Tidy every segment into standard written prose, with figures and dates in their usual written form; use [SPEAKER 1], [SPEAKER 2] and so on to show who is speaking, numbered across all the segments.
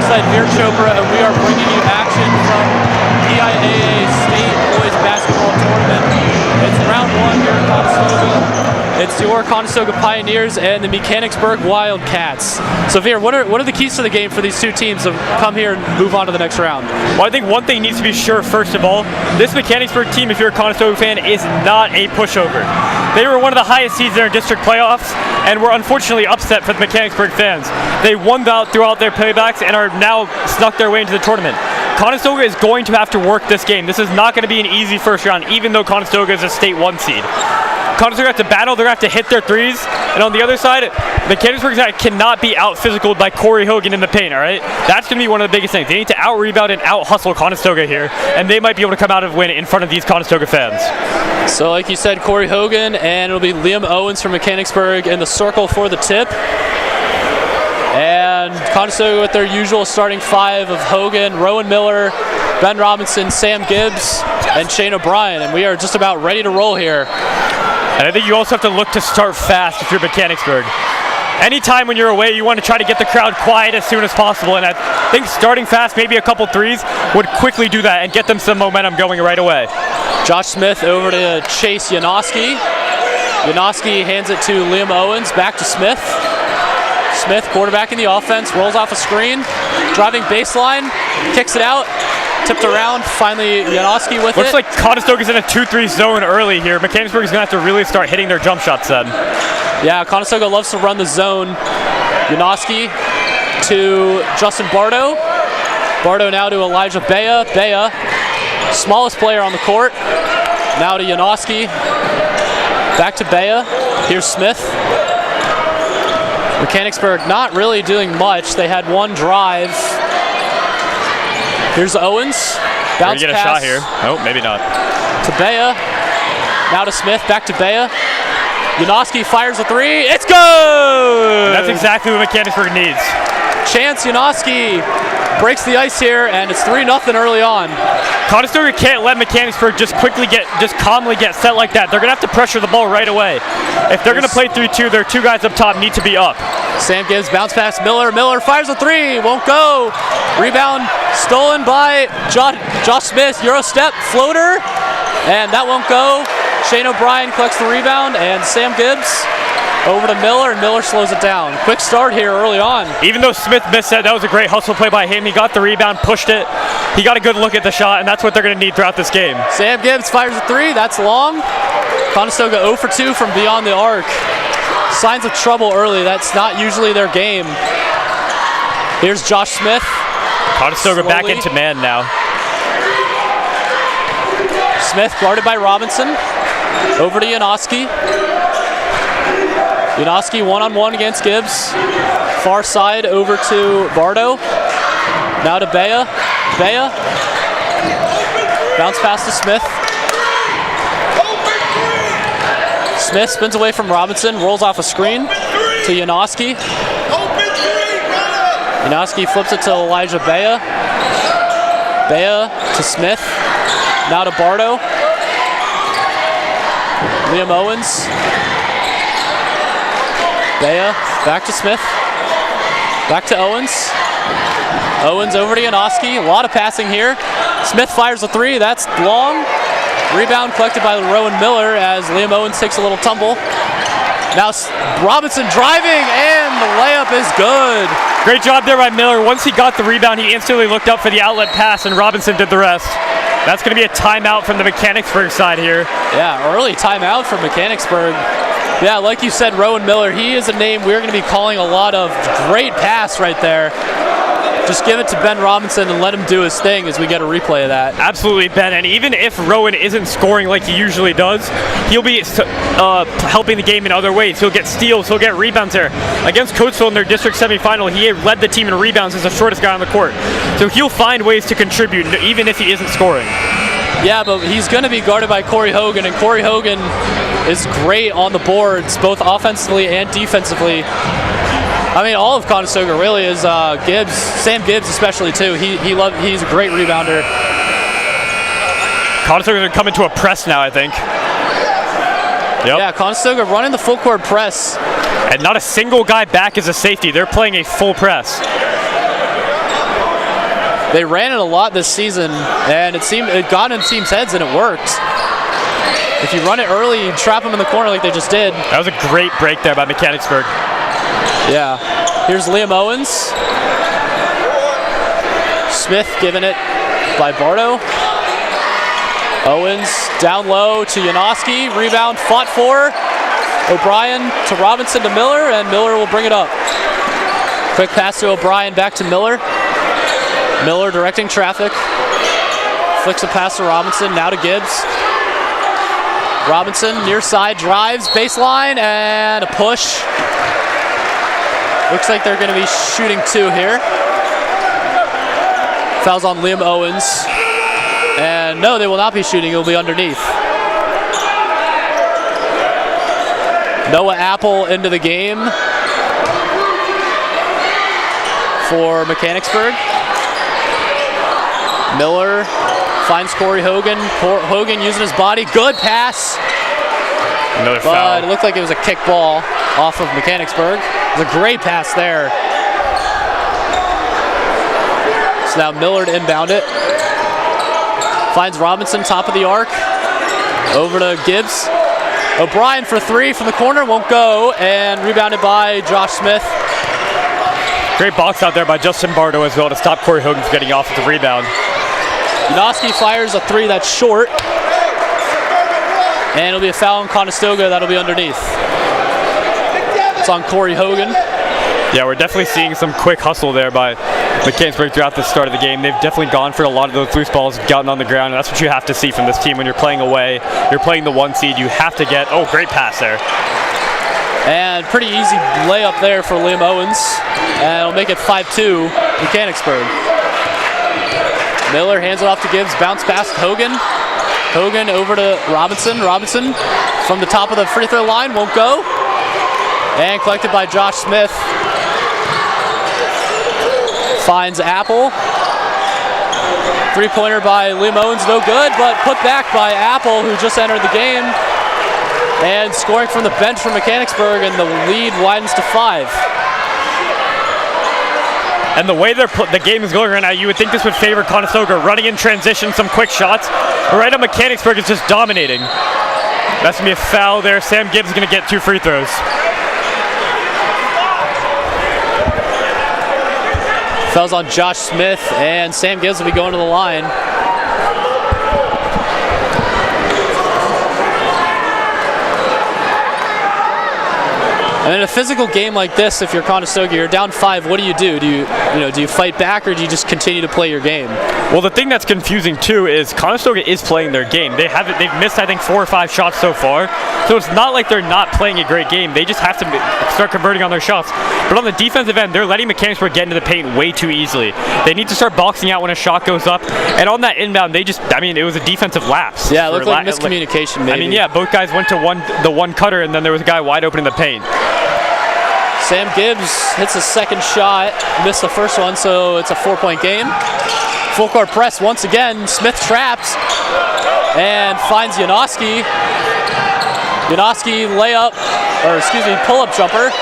[SPEAKER 1] alongside Veer Chopra, and we are bringing you action from PIAA State Boys Basketball Tournament. It's round one here in Conestoga. It's your Conestoga Pioneers and the Mechanicsburg Wildcats. So Veer, what are the keys to the game for these two teams to come here and move on to the next round?
[SPEAKER 2] Well, I think one thing needs to be sure, first of all, this Mechanicsburg team, if you're a Conestoga fan, is not a pushover. They were one of the highest seeds in our district playoffs and were unfortunately upset for the Mechanicsburg fans. They won throughout their playbacks and are now snuck their way into the tournament. Conestoga is going to have to work this game. This is not going to be an easy first round, even though Conestoga is a state 1 seed. Conestoga have to battle. They're going to have to hit their threes. And on the other side, Mechanicsburg cannot be out-physicaled by Corey Hogan in the paint, all right? That's going to be one of the biggest things. They need to out-rebound and out-hustle Conestoga here, and they might be able to come out and win in front of these Conestoga fans.
[SPEAKER 1] So like you said, Corey Hogan, and it'll be Liam Owens from Mechanicsburg in the circle for the tip. And Conestoga with their usual starting five of Hogan, Rowan Miller, Ben Robinson, Sam Gibbs, and Shane O'Brien. And we are just about ready to roll here.
[SPEAKER 2] And I think you also have to look to start fast if you're Mechanicsburg. Anytime when you're away, you want to try to get the crowd quiet as soon as possible. And I think starting fast, maybe a couple threes, would quickly do that and get them some momentum going right away.
[SPEAKER 1] Josh Smith over to Chase Janoski. Janoski hands it to Liam Owens, back to Smith. Smith, quarterback in the offense, rolls off a screen, driving baseline, kicks it out, tipped around, finally Janoski with it.
[SPEAKER 2] Looks like Conestoga's in a 2-3 zone early here. Mechanicsburg is going to have to really start hitting their jump shots then.
[SPEAKER 1] Yeah, Conestoga loves to run the zone. Janoski to Justin Bardo. Bardo now to Elijah Bea. Bea, smallest player on the court. Now to Janoski. Back to Bea. Here's Smith. Mechanicsburg not really doing much. They had one drive. Here's Owens. Bounce
[SPEAKER 2] get a
[SPEAKER 1] pass
[SPEAKER 2] shot here. Oh, maybe not.
[SPEAKER 1] to Bea. Now to Smith. Back to Bea. Janoski fires a three. It's good!
[SPEAKER 2] And that's exactly what Mechanicsburg needs.
[SPEAKER 1] Chance Janoski breaks the ice here, and it's 3-0 early on.
[SPEAKER 2] Conestoga can't let Mechanicsburg just calmly get set like that. They're going to have to pressure the ball right away. If they're going to play 3-2, their two guys up top need to be up.
[SPEAKER 1] Sam Gibbs, bounce pass, Miller. Miller fires a three, won't go. Rebound stolen by Josh Smith. Euro step, floater, and that won't go. Shane O'Brien collects the rebound, and Sam Gibbs over to Miller, and Miller slows it down. Quick start here early on.
[SPEAKER 2] Even though Smith missed that was a great hustle play by him. He got the rebound, pushed it. He got a good look at the shot, and that's what they're going to need throughout this game.
[SPEAKER 1] Sam Gibbs fires a three. That's long. Conestoga 0 for 2 from beyond the arc. Signs of trouble early. That's not usually their game. Here's Josh Smith.
[SPEAKER 2] Conestoga back into man now.
[SPEAKER 1] Smith guarded by Robinson. Over to Janoski. Janoski one-on-one against Gibbs. Far side over to Bardo. Now to Bea. Bea. Bounce pass to Smith. Smith spins away from Robinson, rolls off a screen to Janoski. Janoski flips it to Elijah Bea. Bea to Smith. Now to Bardo. Liam Owens. Bea, back to Smith. Back to Owens. Owens over to Janoski. A lot of passing here. Smith fires a three. That's long. Rebound collected by Rowan Miller as Liam Owens takes a little tumble. Now Robinson driving, and the layup is good.
[SPEAKER 2] Great job there by Miller. Once he got the rebound, he instantly looked up for the outlet pass, and Robinson did the rest. That's going to be a timeout from the Mechanicsburg side here.
[SPEAKER 1] Yeah, early timeout from Mechanicsburg. Yeah, like you said, Rowan Miller, he is a name we're going to be calling a lot of. Great pass right there. Just give it to Ben Robinson and let him do his thing as we get a replay of that.
[SPEAKER 2] Absolutely, Ben. And even if Rowan isn't scoring like he usually does, he'll be helping the game in other ways. He'll get steals, he'll get rebounds there. Against Coatesville in their district semifinal, he led the team in rebounds as the shortest guy on the court. So he'll find ways to contribute even if he isn't scoring.
[SPEAKER 1] Yeah, but he's going to be guarded by Corey Hogan, and Corey Hogan is great on the boards, both offensively and defensively. I mean, all of Conestoga really is Gibbs, Sam Gibbs especially too. He's a great rebounder.
[SPEAKER 2] Conestoga are coming to a press now, I think. Yep.
[SPEAKER 1] Yeah, Conestoga running the full court press.
[SPEAKER 2] And not a single guy back as a safety. They're playing a full press.
[SPEAKER 1] They ran it a lot this season, and it got in teams' heads, and it worked. If you run it early, you trap them in the corner like they just did.
[SPEAKER 2] That was a great break there by Mechanicsburg.
[SPEAKER 1] Yeah. Here's Liam Owens. Smith giving it by Bardo. Owens down low to Janoski. Rebound fought for. O'Brien to Robinson to Miller, and Miller will bring it up. Quick pass to O'Brien, back to Miller. Miller directing traffic. Flicks a pass to Robinson, now to Gibbs. Robinson, near side, drives, baseline, and a push. Looks like they're going to be shooting 2 here. Fouls on Liam Owens. And no, they will not be shooting. It will be underneath. Noah Apple into the game for Mechanicsburg. Miller finds Corey Hogan. Hogan using his body. Good pass.
[SPEAKER 2] Another foul.
[SPEAKER 1] But it looked like it was a kick ball off of Mechanicsburg. It was a great pass there. So now Miller to inbound it. Finds Robinson, top of the arc. Over to Gibbs. O'Brien for 3 from the corner, won't go, and rebounded by Josh Smith.
[SPEAKER 2] Great box out there by Justin Bardo as well to stop Corey Hogan from getting off at the rebound.
[SPEAKER 1] Janoski fires a 3 that's short. And it'll be a foul on Conestoga. That'll be underneath. It's on Corey Hogan.
[SPEAKER 2] Yeah, we're definitely seeing some quick hustle there by Mechanicsburg throughout the start of the game. They've definitely gone for a lot of those loose balls, gotten on the ground, and that's what you have to see from this team when you're playing away. You're playing the 1 seed. You have to get, oh, great pass there.
[SPEAKER 1] And pretty easy layup there for Liam Owens. And it'll make it 5-2 Mechanicsburg. Miller hands it off to Gibbs, bounce pass to Hogan. Hogan over to Robinson. Robinson from the top of the free throw line, won't go. And collected by Josh Smith. Finds Apple. 3-pointer by Liam Owens, no good, but put back by Apple, who just entered the game. And scoring from the bench from Mechanicsburg, and the lead widens to 5.
[SPEAKER 2] And the way the game is going right now, you would think this would favor Conestoga, running in transition, some quick shots. But right now, Mechanicsburg is just dominating. That's going to be a foul there. Sam Gibbs is going to get 2 free throws.
[SPEAKER 1] Fouls on Josh Smith, and Sam Gibbs will be going to the line. And in a physical game like this, if you're Conestoga, you're down 5. What do? Do you fight back, or do you just continue to play your game?
[SPEAKER 2] Well, the thing that's confusing too is Conestoga is playing their game. They've missed, I think, 4 or 5 shots so far. So it's not like they're not playing a great game. They just have to start converting on their shots. But on the defensive end, they're letting Mechanicsburg get into the paint way too easily. They need to start boxing out when a shot goes up. And on that inbound, it was a defensive lapse.
[SPEAKER 1] Yeah, it looked like miscommunication maybe.
[SPEAKER 2] I mean, yeah, both guys went to the one cutter, and then there was a guy wide open in the paint.
[SPEAKER 1] Sam Gibbs hits a second shot, missed the first one, so it's a 4-point game. Full court press once again. Smith traps and finds Janoski. Janoski pull-up jumper.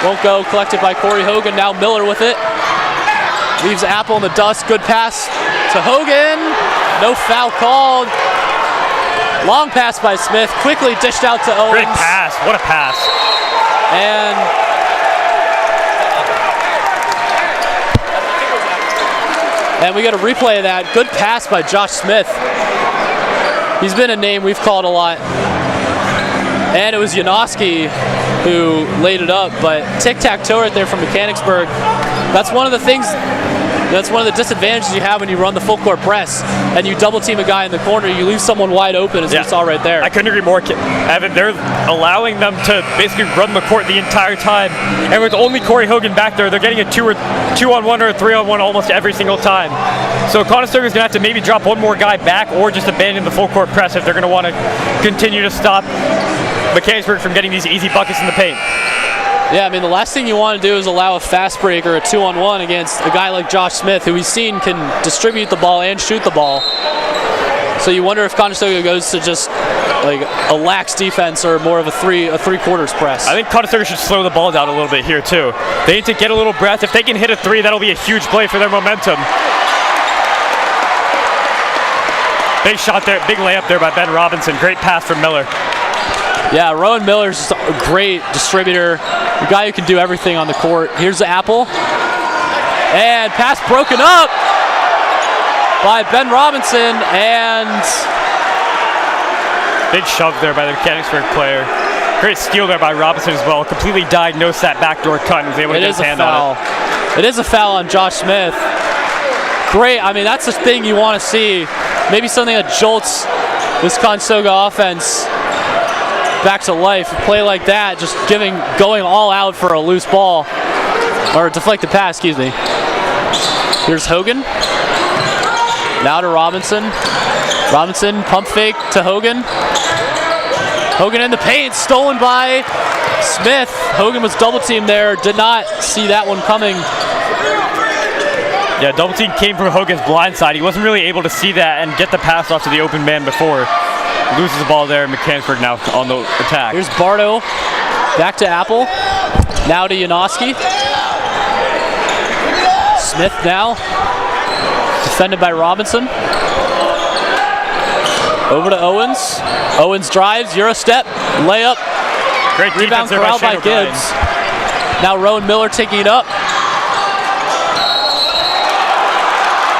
[SPEAKER 1] Won't go, collected by Corey Hogan. Now Miller with it. Leaves Apple in the dust. Good pass to Hogan. No foul called. Long pass by Smith. Quickly dished out to Owens.
[SPEAKER 2] Great pass. What a pass.
[SPEAKER 1] And we got a replay of that. Good pass by Josh Smith. He's been a name we've called a lot. And it was Janoski who laid it up, but tic-tac-toe right there from Mechanicsburg. That's one of the things, that's one of the disadvantages you have when you run the full court press and you double team a guy in the corner, you leave someone wide open, as you saw right there.
[SPEAKER 2] I couldn't agree more, Evan. They're allowing them to basically run the court the entire time. And with only Corey Hogan back there, they're getting a 2-on-1 or a 3-on-1 almost every single time. So Conestoga is going to have to maybe drop one more guy back or just abandon the full court press if they're going to want to continue to stop Mechanicsburg from getting these easy buckets in the paint.
[SPEAKER 1] Yeah, I mean, the last thing you want to do is allow a fast break or a 2-on-1 against a guy like Josh Smith, who we've seen can distribute the ball and shoot the ball. So you wonder if Conestoga goes to just like a lax defense or more of a three-quarters press.
[SPEAKER 2] I think Conestoga should slow the ball down a little bit here too. They need to get a little breath. If they can hit a 3, that'll be a huge play for their momentum. Big shot there, big layup there by Ben Robinson. Great pass from Miller.
[SPEAKER 1] Yeah, Rowan Miller's just a great distributor, a guy who can do everything on the court. Here's the Apple. And pass broken up by Ben Robinson, and
[SPEAKER 2] big shove there by the Mechanicsburg player. Great steal there by Robinson as well. Completely diagnosed that backdoor cut and was able to get his hand on it.
[SPEAKER 1] It is a foul on Josh Smith. Great, I mean, that's the thing you want to see. Maybe something that jolts this Conestoga offense. back to life. A play like that, just going all out for a loose ball, or a deflected pass, excuse me. Here's Hogan. Now to Robinson. Robinson, pump fake to Hogan. Hogan in the paint, stolen by Smith. Hogan was double teamed there, did not see that one coming.
[SPEAKER 2] Yeah, double team came from Hogan's blind side. He wasn't really able to see that and get the pass off to the open man before. Loses the ball there. Mechanicsburg now on the attack.
[SPEAKER 1] Here's Bardo, back to Apple. Now to Janoski. Smith now, defended by Robinson. Over to Owens. Owens drives, Euro step, layup.
[SPEAKER 2] Great
[SPEAKER 1] Rebound
[SPEAKER 2] defense
[SPEAKER 1] corralled by Gibbs. Now Rowan Miller taking it up.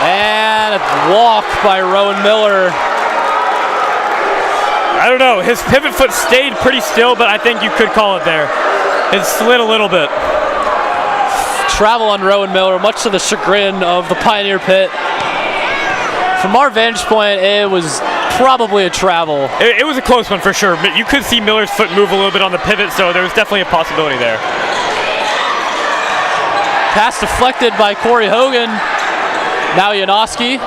[SPEAKER 1] And a walk by Rowan Miller.
[SPEAKER 2] I don't know. His pivot foot stayed pretty still, but I think you could call it there. It slid a little bit.
[SPEAKER 1] Travel on Rowan Miller, much to the chagrin of the Pioneer Pit. From our vantage point, it was probably a travel.
[SPEAKER 2] It was a close one for sure, but you could see Miller's foot move a little bit on the pivot, so there was definitely a possibility there.
[SPEAKER 1] Pass deflected by Corey Hogan. Now Janoski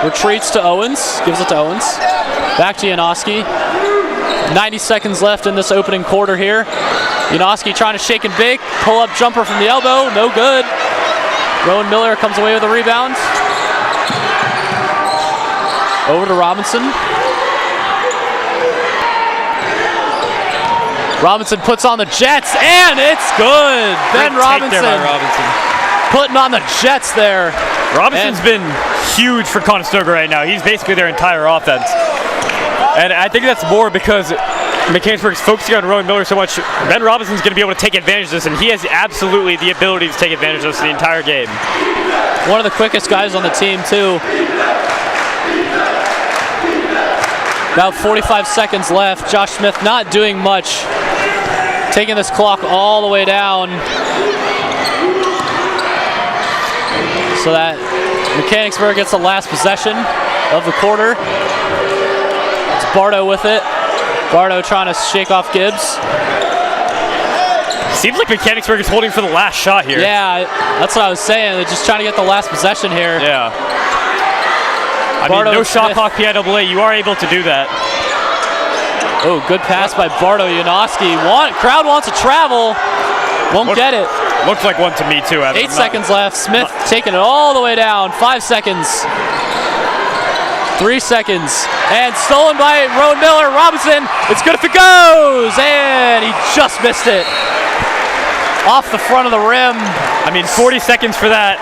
[SPEAKER 1] retreats to Owens, gives it to Owens. Back to Janoski. 90 seconds left in this opening quarter here. Janoski trying to shake and bake. Pull-up jumper from the elbow, no good. Rowan Miller comes away with a rebound. Over to Robinson. Robinson puts on the Jets, and it's good. Ben Robinson putting on the Jets there.
[SPEAKER 2] Robinson's been huge for Conestoga right now. He's basically their entire offense. And I think that's more because Mechanicsburg's focusing on Rowan Miller so much. Ben Robinson's going to be able to take advantage of this, and he has absolutely the ability to take advantage of this the entire game.
[SPEAKER 1] One of the quickest guys on the team, too. About 45 seconds left. Josh Smith not doing much. Taking this clock all the way down. So that Mechanicsburg gets the last possession of the quarter. It's Bardo with it. Bardo trying to shake off Gibbs.
[SPEAKER 2] Seems like Mechanicsburg is holding for the last shot here.
[SPEAKER 1] Yeah, that's what I was saying. They're just trying to get the last possession here.
[SPEAKER 2] Yeah. I mean, no shot clock PIAA. You are able to do that.
[SPEAKER 1] Oh, good pass by Bardo. Janoski. Crowd wants to travel. Won't get it.
[SPEAKER 2] Looks like one to me, too.
[SPEAKER 1] 8 seconds left. Smith taking it all the way down. 5 seconds. 3 seconds. And stolen by Rowan Miller. Robinson. It's good if it goes. And he just missed it. Off the front of the rim.
[SPEAKER 2] I mean, 40 seconds for that.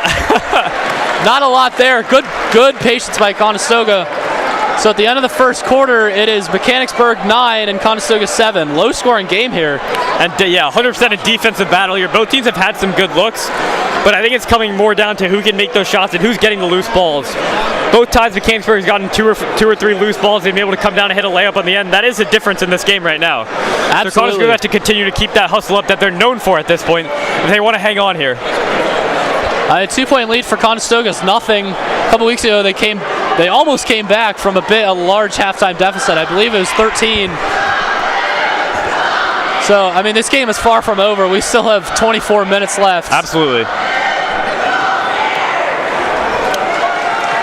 [SPEAKER 1] Not a lot there. Good patience by Conestoga. So at the end of the first quarter, it is Mechanicsburg 9 and Conestoga 7. Low scoring game here.
[SPEAKER 2] And yeah, 100% a defensive battle here. Both teams have had some good looks, but I think it's coming more down to who can make those shots and who's getting the loose balls. Both times Mechanicsburg has gotten two or three loose balls. They've been able to come down and hit a layup on the end. That is a difference in this game right now.
[SPEAKER 1] Absolutely.
[SPEAKER 2] So Conestoga has to continue to keep that hustle up that they're known for at this point if they want to hang on here.
[SPEAKER 1] A 2-point lead for Conestoga is nothing. A couple weeks ago, they almost came back from a large halftime deficit. I believe it was 13. So, I mean, this game is far from over. We still have 24 minutes left.
[SPEAKER 2] Absolutely.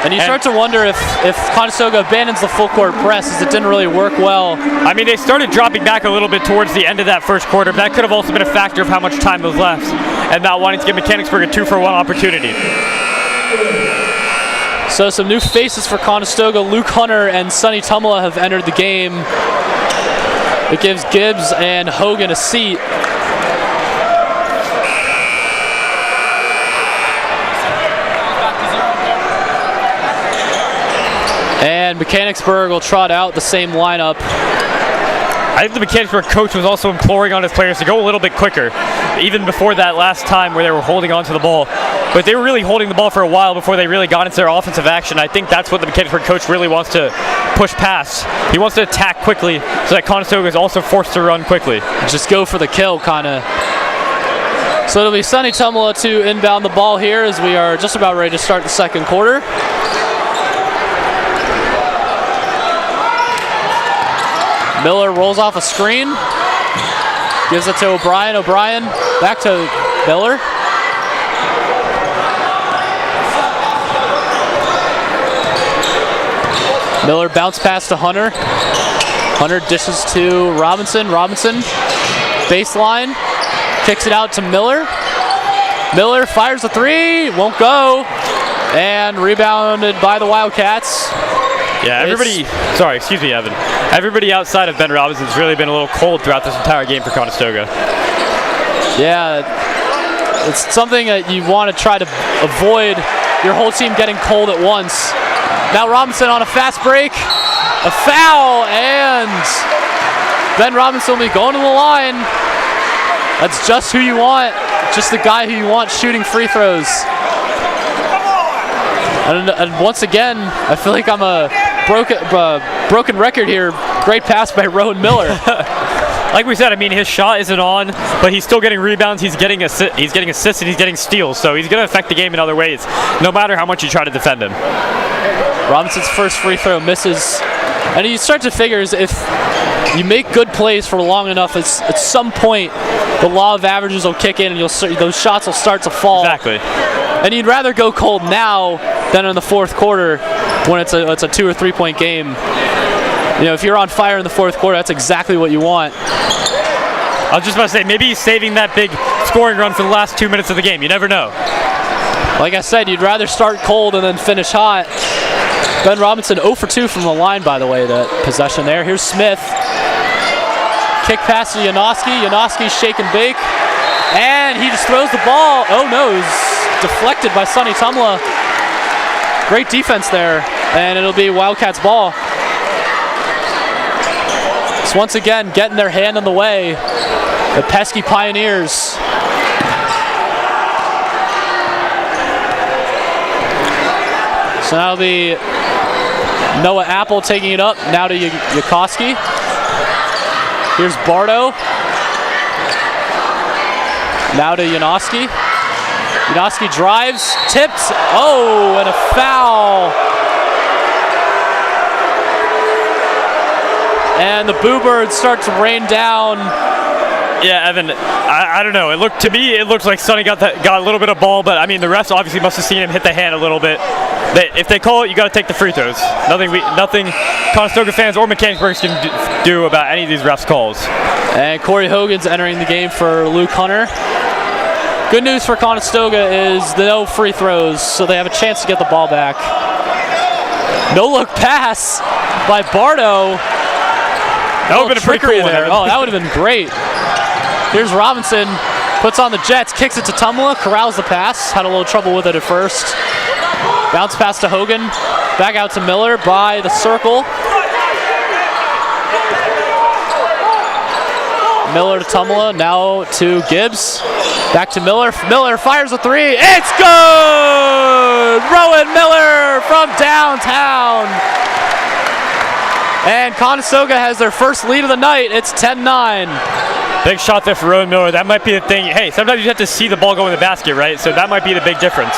[SPEAKER 1] And you start to wonder if Conestoga abandons the full court press, as it didn't really work well.
[SPEAKER 2] I mean, they started dropping back a little bit towards the end of that first quarter, but that could have also been a factor of how much time was left and not wanting to give Mechanicsburg a 2-for-1 opportunity.
[SPEAKER 1] So some new faces for Conestoga. Luke Hunter and Sonny Tumala have entered the game. It gives Gibbs and Hogan a seat. And Mechanicsburg will trot out the same lineup.
[SPEAKER 2] I think the Mechanicsburg coach was also imploring on his players to go a little bit quicker, even before that last time where they were holding on to the ball. But they were really holding the ball for a while before they really got into their offensive action. I think that's what the Mechanicsburg coach really wants to push past. He wants to attack quickly so that Conestoga is also forced to run quickly.
[SPEAKER 1] Just go for the kill, kind of. So it'll be Sonny Tumala to inbound the ball here as we are just about ready to start the second quarter. Miller rolls off a screen. Gives it to O'Brien. O'Brien back to Miller. Miller bounce pass to Hunter. Hunter dishes to Robinson. Robinson, baseline, kicks it out to Miller. Miller fires a three, won't go, and rebounded by the Wildcats.
[SPEAKER 2] Yeah, everybody, sorry, excuse me, Evan. Everybody outside of Ben Robinson's really been a little cold throughout this entire game for Conestoga.
[SPEAKER 1] Yeah, it's something that you want to try to avoid your whole team getting cold at once. Now Robinson on a fast break, a foul, and Ben Robinson will be going to the line. That's just who you want, just the guy who you want shooting free throws. And once again, I feel like I'm a broken record here. Great pass by Rowan Miller.
[SPEAKER 2] Like we said, I mean, his shot isn't on, but he's still getting rebounds, he's getting assists, and he's getting steals, so he's going to affect the game in other ways, no matter how much you try to defend him.
[SPEAKER 1] Robinson's first free throw misses. And you start to figure is if you make good plays for long enough, at some point the law of averages will kick in and those shots will start to fall.
[SPEAKER 2] Exactly.
[SPEAKER 1] And you'd rather go cold now than in the fourth quarter when it's a 2 or 3 point game. You know, if you're on fire in the fourth quarter, that's exactly what you want.
[SPEAKER 2] I was just about to say, maybe he's saving that big scoring run for the last 2 minutes of the game. You never know.
[SPEAKER 1] Like I said, you'd rather start cold and then finish hot. Ben Robinson 0 for 2 from the line, by the way, that possession there. Here's Smith. Kick pass to Janoski. Janoski shake and bake. And he just throws the ball. Oh no, it's deflected by Sonny Tumla. Great defense there. And it'll be Wildcats ball. So once again, getting their hand in the way. The pesky Pioneers. So that'll be Noah Apple taking it up. Now to Yukoski. Here's Bardo. Now to Janoski. Janoski drives, tips. Oh, and a foul. And the Boo Birds start to rain down.
[SPEAKER 2] Yeah, Evan, I don't know. It looked like Sonny got a little bit of ball, but I mean the refs obviously must have seen him hit the hand a little bit. If they call it, you got to take the free throws. Nothing Conestoga fans or Mechanicsburg can do about any of these refs calls.
[SPEAKER 1] And Corey Hogan's entering the game for Luke Hunter. Good news for Conestoga is no free throws, so they have a chance to get the ball back. No look pass by Bardo.
[SPEAKER 2] That would have been a pretty cool
[SPEAKER 1] there. Oh, that would have been great. Here's Robinson, puts on the Jets, kicks it to Tumla, corrals the pass, had a little trouble with it at first. Bounce pass to Hogan, back out to Miller by the circle. Miller to Tumla, now to Gibbs. Back to Miller. Miller fires a three. It's good! Rowan Miller from downtown. And Conestoga has their first lead of the night. It's 10-9.
[SPEAKER 2] Big shot there for Rowan Miller. That might be the thing. Hey, sometimes you have to see the ball go in the basket, right? So that might be the big difference.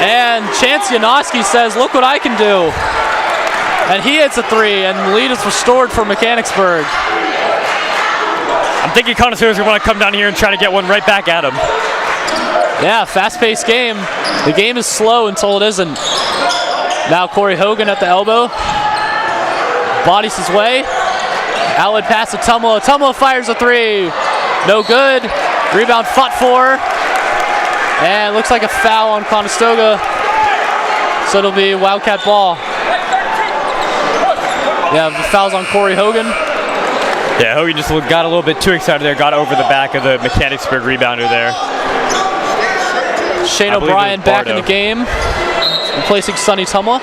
[SPEAKER 1] And Chance Janoski says, look what I can do. And he hits a three, and the lead is restored for Mechanicsburg.
[SPEAKER 2] I'm thinking Conestoga's going to want to come down here and try to get one right back at him.
[SPEAKER 1] Yeah, fast-paced game. The game is slow until it isn't. Now Corey Hogan at the elbow. Bodies his way. Outlet pass to Tumla. Tumla fires a three. No good. Rebound fought for. And it looks like a foul on Conestoga. So it'll be Wildcat ball. Yeah, the foul's on Corey Hogan.
[SPEAKER 2] Yeah, Hogan just got a little bit too excited there. Got over the back of the Mechanicsburg rebounder there.
[SPEAKER 1] Shane O'Brien back in the game, replacing Sonny Tumla.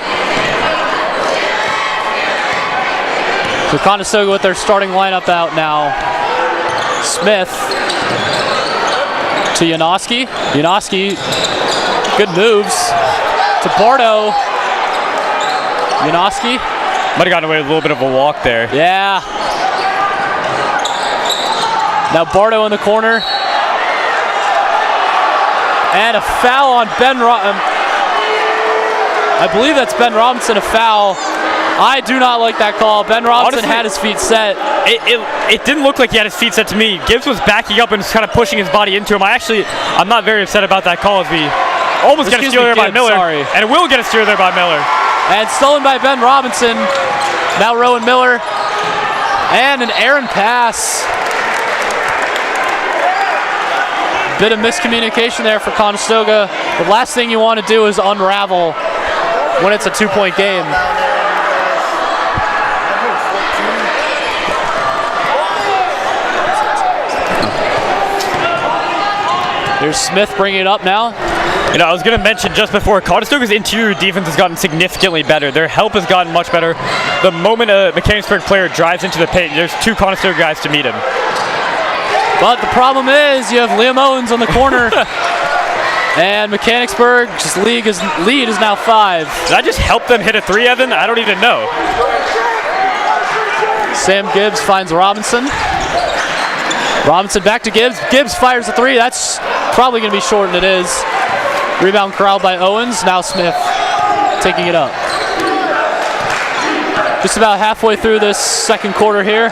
[SPEAKER 1] So Conestoga with their starting lineup out now. Smith to Janoski. Janoski, good moves. To Bardo. Janoski.
[SPEAKER 2] Might have gotten away with a little bit of a walk there.
[SPEAKER 1] Yeah. Now Bardo in the corner. And a foul on I believe that's Ben Robinson, a foul. I do not like that call. Ben Robinson
[SPEAKER 2] Honestly,
[SPEAKER 1] had his feet set.
[SPEAKER 2] It didn't look like he had his feet set to me. Gibbs was backing up and just kind of pushing his body into him. I'm not very upset about that call as we almost get a steal there by Miller.
[SPEAKER 1] Sorry.
[SPEAKER 2] And will get a steal there by Miller.
[SPEAKER 1] And stolen by Ben Robinson. Now Rowan Miller. And an errant pass. Bit of miscommunication there for Conestoga. The last thing you want to do is unravel when it's a 2-point game. Here's Smith bringing it up now.
[SPEAKER 2] You know, I was going to mention just before, Conestoga's interior defense has gotten significantly better. Their help has gotten much better. The moment a Mechanicsburg player drives into the paint, there's 2 Conestoga guys to meet him.
[SPEAKER 1] But the problem is you have Liam Owens on the corner. And Mechanicsburg's lead is now 5.
[SPEAKER 2] Did I just help them hit a 3, Evan? I don't even know.
[SPEAKER 1] Sam Gibbs finds Robinson. Robinson back to Gibbs. Gibbs fires a 3. That's probably going to be short, and it is. Rebound corralled by Owens. Now Smith taking it up. Just about halfway through this second quarter here.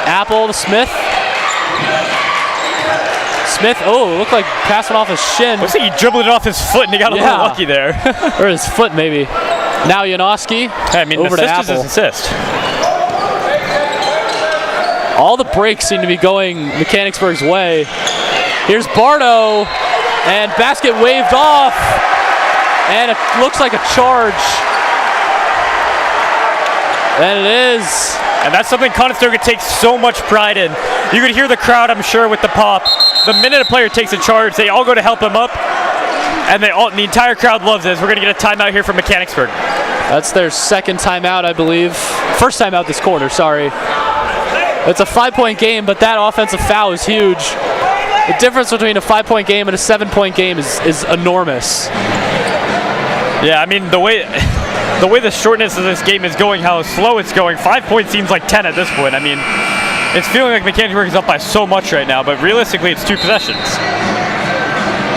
[SPEAKER 1] Apple to Smith. Smith, looked like passing off his shin.
[SPEAKER 2] Looks like he dribbled it off his foot and he got a little lucky there.
[SPEAKER 1] Or his foot, maybe. Now Janoski.
[SPEAKER 2] Hey, I mean,
[SPEAKER 1] over to
[SPEAKER 2] assist
[SPEAKER 1] Apple.
[SPEAKER 2] is assist.
[SPEAKER 1] All the breaks seem to be going Mechanicsburg's way. Here's Bardo, and basket waved off, and it looks like a charge. And it is.
[SPEAKER 2] And that's something Conestoga takes so much pride in. You could hear the crowd, I'm sure, with the pop. The minute a player takes a charge, they all go to help him up, and the entire crowd loves this. We're going to get a timeout here from Mechanicsburg.
[SPEAKER 1] That's their second timeout, I believe. First timeout this quarter, sorry. It's a 5-point game, but that offensive foul is huge. The difference between a 5-point game and a 7-point game is enormous.
[SPEAKER 2] Yeah, I mean, the way the shortness of this game is going, how slow it's going, 5 points seems like 10 at this point. I mean, it's feeling like Mechanicsburg is up by so much right now, but realistically, it's 2 possessions.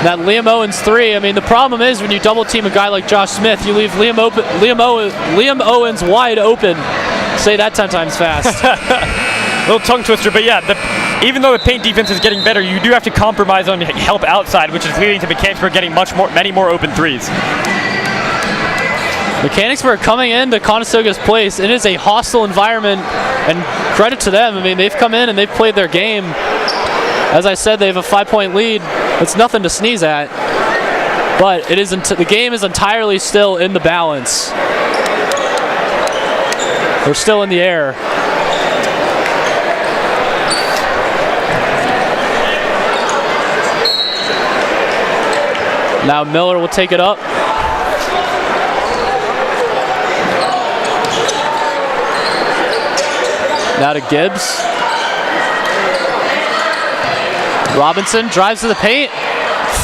[SPEAKER 1] That Liam Owens 3, I mean, the problem is when you double team a guy like Josh Smith, you leave Liam Owens wide open. Say that 10 times fast.
[SPEAKER 2] Little tongue twister, but yeah, even though the paint defense is getting better, you do have to compromise on help outside, which is leading to Mechanicsburg getting many more open threes.
[SPEAKER 1] Mechanicsburg coming into Conestoga's place. It is a hostile environment, and credit to them. I mean, they've come in and they've played their game. As I said, they have a 5-point lead. It's nothing to sneeze at, but it isn't. The game is entirely still in the balance. We're still in the air. Now Miller will take it up. Now to Gibbs. Robinson drives to the paint.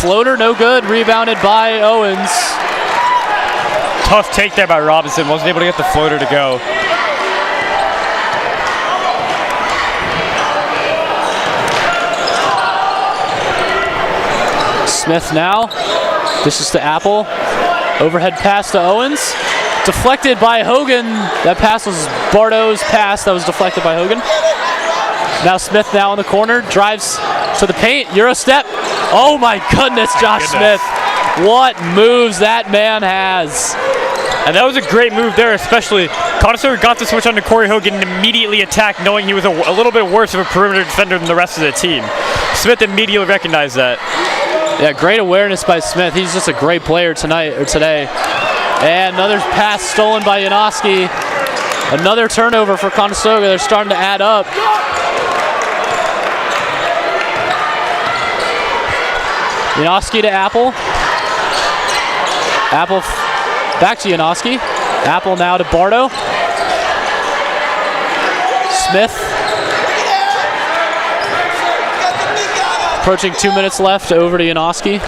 [SPEAKER 1] Floater, no good. Rebounded by Owens.
[SPEAKER 2] Tough take there by Robinson. Wasn't able to get the floater to go.
[SPEAKER 1] Smith now. Dishes to Apple. Overhead pass to Owens. Deflected by Hogan. That pass was Bardo's pass that was deflected by Hogan. Now Smith now in the corner. Drives to the paint. Euro step. Oh my goodness, Josh Smith. What moves that man has.
[SPEAKER 2] And that was a great move there, especially. Conestoga got the switch onto Corey Hogan and immediately attacked, knowing he was a little bit worse of a perimeter defender than the rest of the team. Smith immediately recognized that.
[SPEAKER 1] Yeah, great awareness by Smith. He's just a great player today. And another pass stolen by Janoski. Another turnover for Conestoga. They're starting to add up. Janoski to Apple. Apple back to Janoski. Apple now to Bardo. Smith. Approaching 2 minutes left, over to Janoski.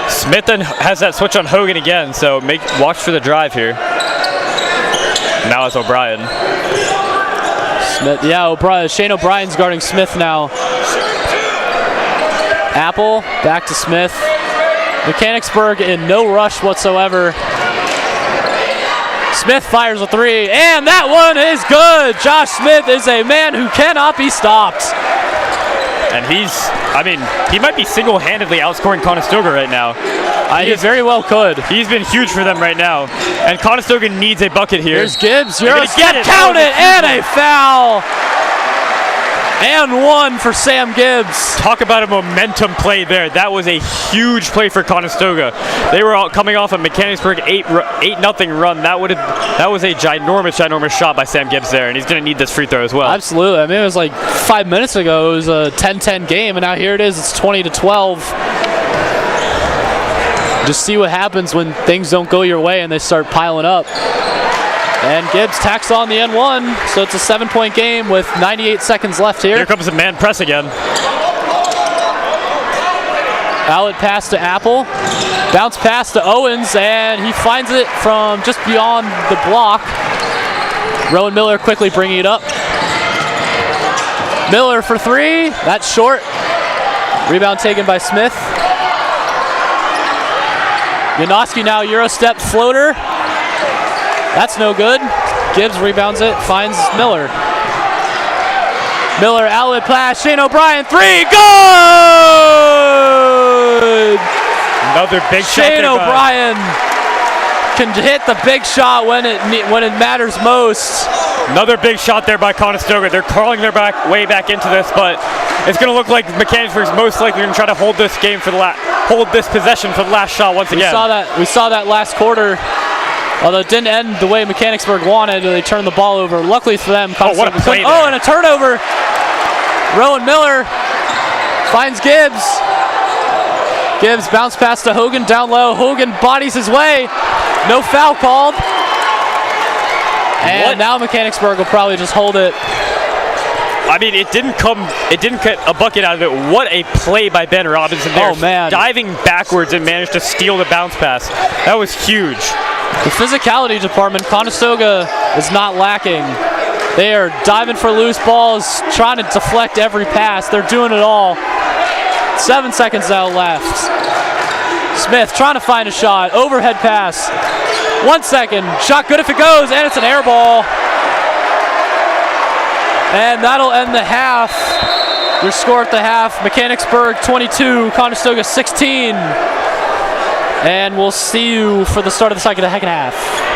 [SPEAKER 2] Smith then has that switch on Hogan again, so watch for the drive here. Now it's O'Brien.
[SPEAKER 1] Smith, yeah, O'Brien. Shane O'Brien's guarding Smith now. Apple back to Smith. Mechanicsburg in no rush whatsoever. Smith fires a three, and that one is good. Josh Smith is a man who cannot be stopped.
[SPEAKER 2] And he might be single-handedly outscoring Conestoga right now.
[SPEAKER 1] He very well could.
[SPEAKER 2] He's been huge for them right now. And Conestoga needs a bucket here.
[SPEAKER 1] Here's Gibbs.
[SPEAKER 2] You're going to get it.
[SPEAKER 1] Count it, and a foul. And one for Sam Gibbs.
[SPEAKER 2] Talk about a momentum play there. That was a huge play for Conestoga. They were coming off a Mechanicsburg 8-0 run. That was a ginormous shot by Sam Gibbs there, and he's going to need this free throw as well.
[SPEAKER 1] Absolutely. I mean, it was like 5 minutes ago. It was a 10-10 game, and now here it is. It's 20-12. Just see what happens when things don't go your way and they start piling up. And Gibbs tacks on the N1, so it's a 7-point game with 98 seconds left here.
[SPEAKER 2] Here comes the man press again.
[SPEAKER 1] Outlet pass to Apple. Bounce pass to Owens, and he finds it from just beyond the block. Rowan Miller quickly bringing it up. Miller for three. That's short. Rebound taken by Smith. Janoski now Euro step floater. That's no good. Gibbs rebounds it, finds Miller. Miller outlet pass, Shane O'Brien, three, good!
[SPEAKER 2] Another big shot.
[SPEAKER 1] Shane O'Brien can hit the big shot when it matters most.
[SPEAKER 2] Another big shot there by Conestoga. They're crawling their way back into this, but it's going to look like Mechanicsburg's most likely going to try to hold this game hold this possession for the last shot once again.
[SPEAKER 1] We saw that last quarter. Although it didn't end the way Mechanicsburg wanted, they turned the ball over. Luckily for them,
[SPEAKER 2] what a play there.
[SPEAKER 1] Oh, and a turnover. Rowan Miller finds Gibbs. Gibbs bounce pass to Hogan down low. Hogan bodies his way. No foul called. And now Mechanicsburg will probably just hold it.
[SPEAKER 2] I mean, it didn't get a bucket out of it. What a play by Ben Robinson there.
[SPEAKER 1] Oh, man.
[SPEAKER 2] Diving backwards and managed to steal the bounce pass. That was huge.
[SPEAKER 1] The physicality department, Conestoga is not lacking. They are diving for loose balls, trying to deflect every pass. They're doing it all. 7 seconds now left. Smith trying to find a shot. Overhead pass. 1 second. Shot good if it goes, and it's an air ball. And that'll end the half. Your score at the half, Mechanicsburg 22, Conestoga 16. And we'll see you for the start of the second half.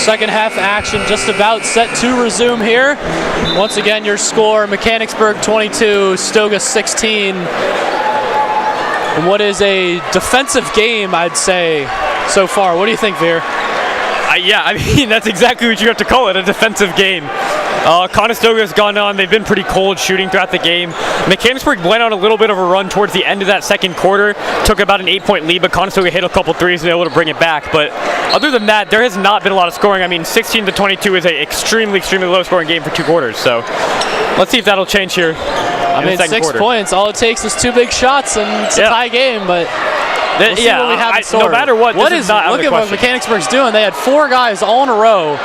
[SPEAKER 1] Second half action just about set to resume here. Once again, your score, Mechanicsburg 22, Stoga 16. And what is a defensive game, I'd say, so far. What do you think, Veer?
[SPEAKER 2] Yeah, I mean, that's exactly what you have to call it, a defensive game. Conestoga has gone on. They've been pretty cold shooting throughout the game. Mechanicsburg went on a little bit of a run towards the end of that second quarter, took about an 8-point lead, but Conestoga hit a couple threes and able to bring it back. But other than that, there has not been a lot of scoring. I mean, 16-22 is an extremely, extremely low-scoring game for 2 quarters. So let's see if that'll change here. I mean, 6
[SPEAKER 1] points. All it takes is 2 big shots, and it's a tie game. But we'll see what we have in store.
[SPEAKER 2] No matter what,
[SPEAKER 1] look at what Mechanicsburg's doing. They had 4 guys all in a row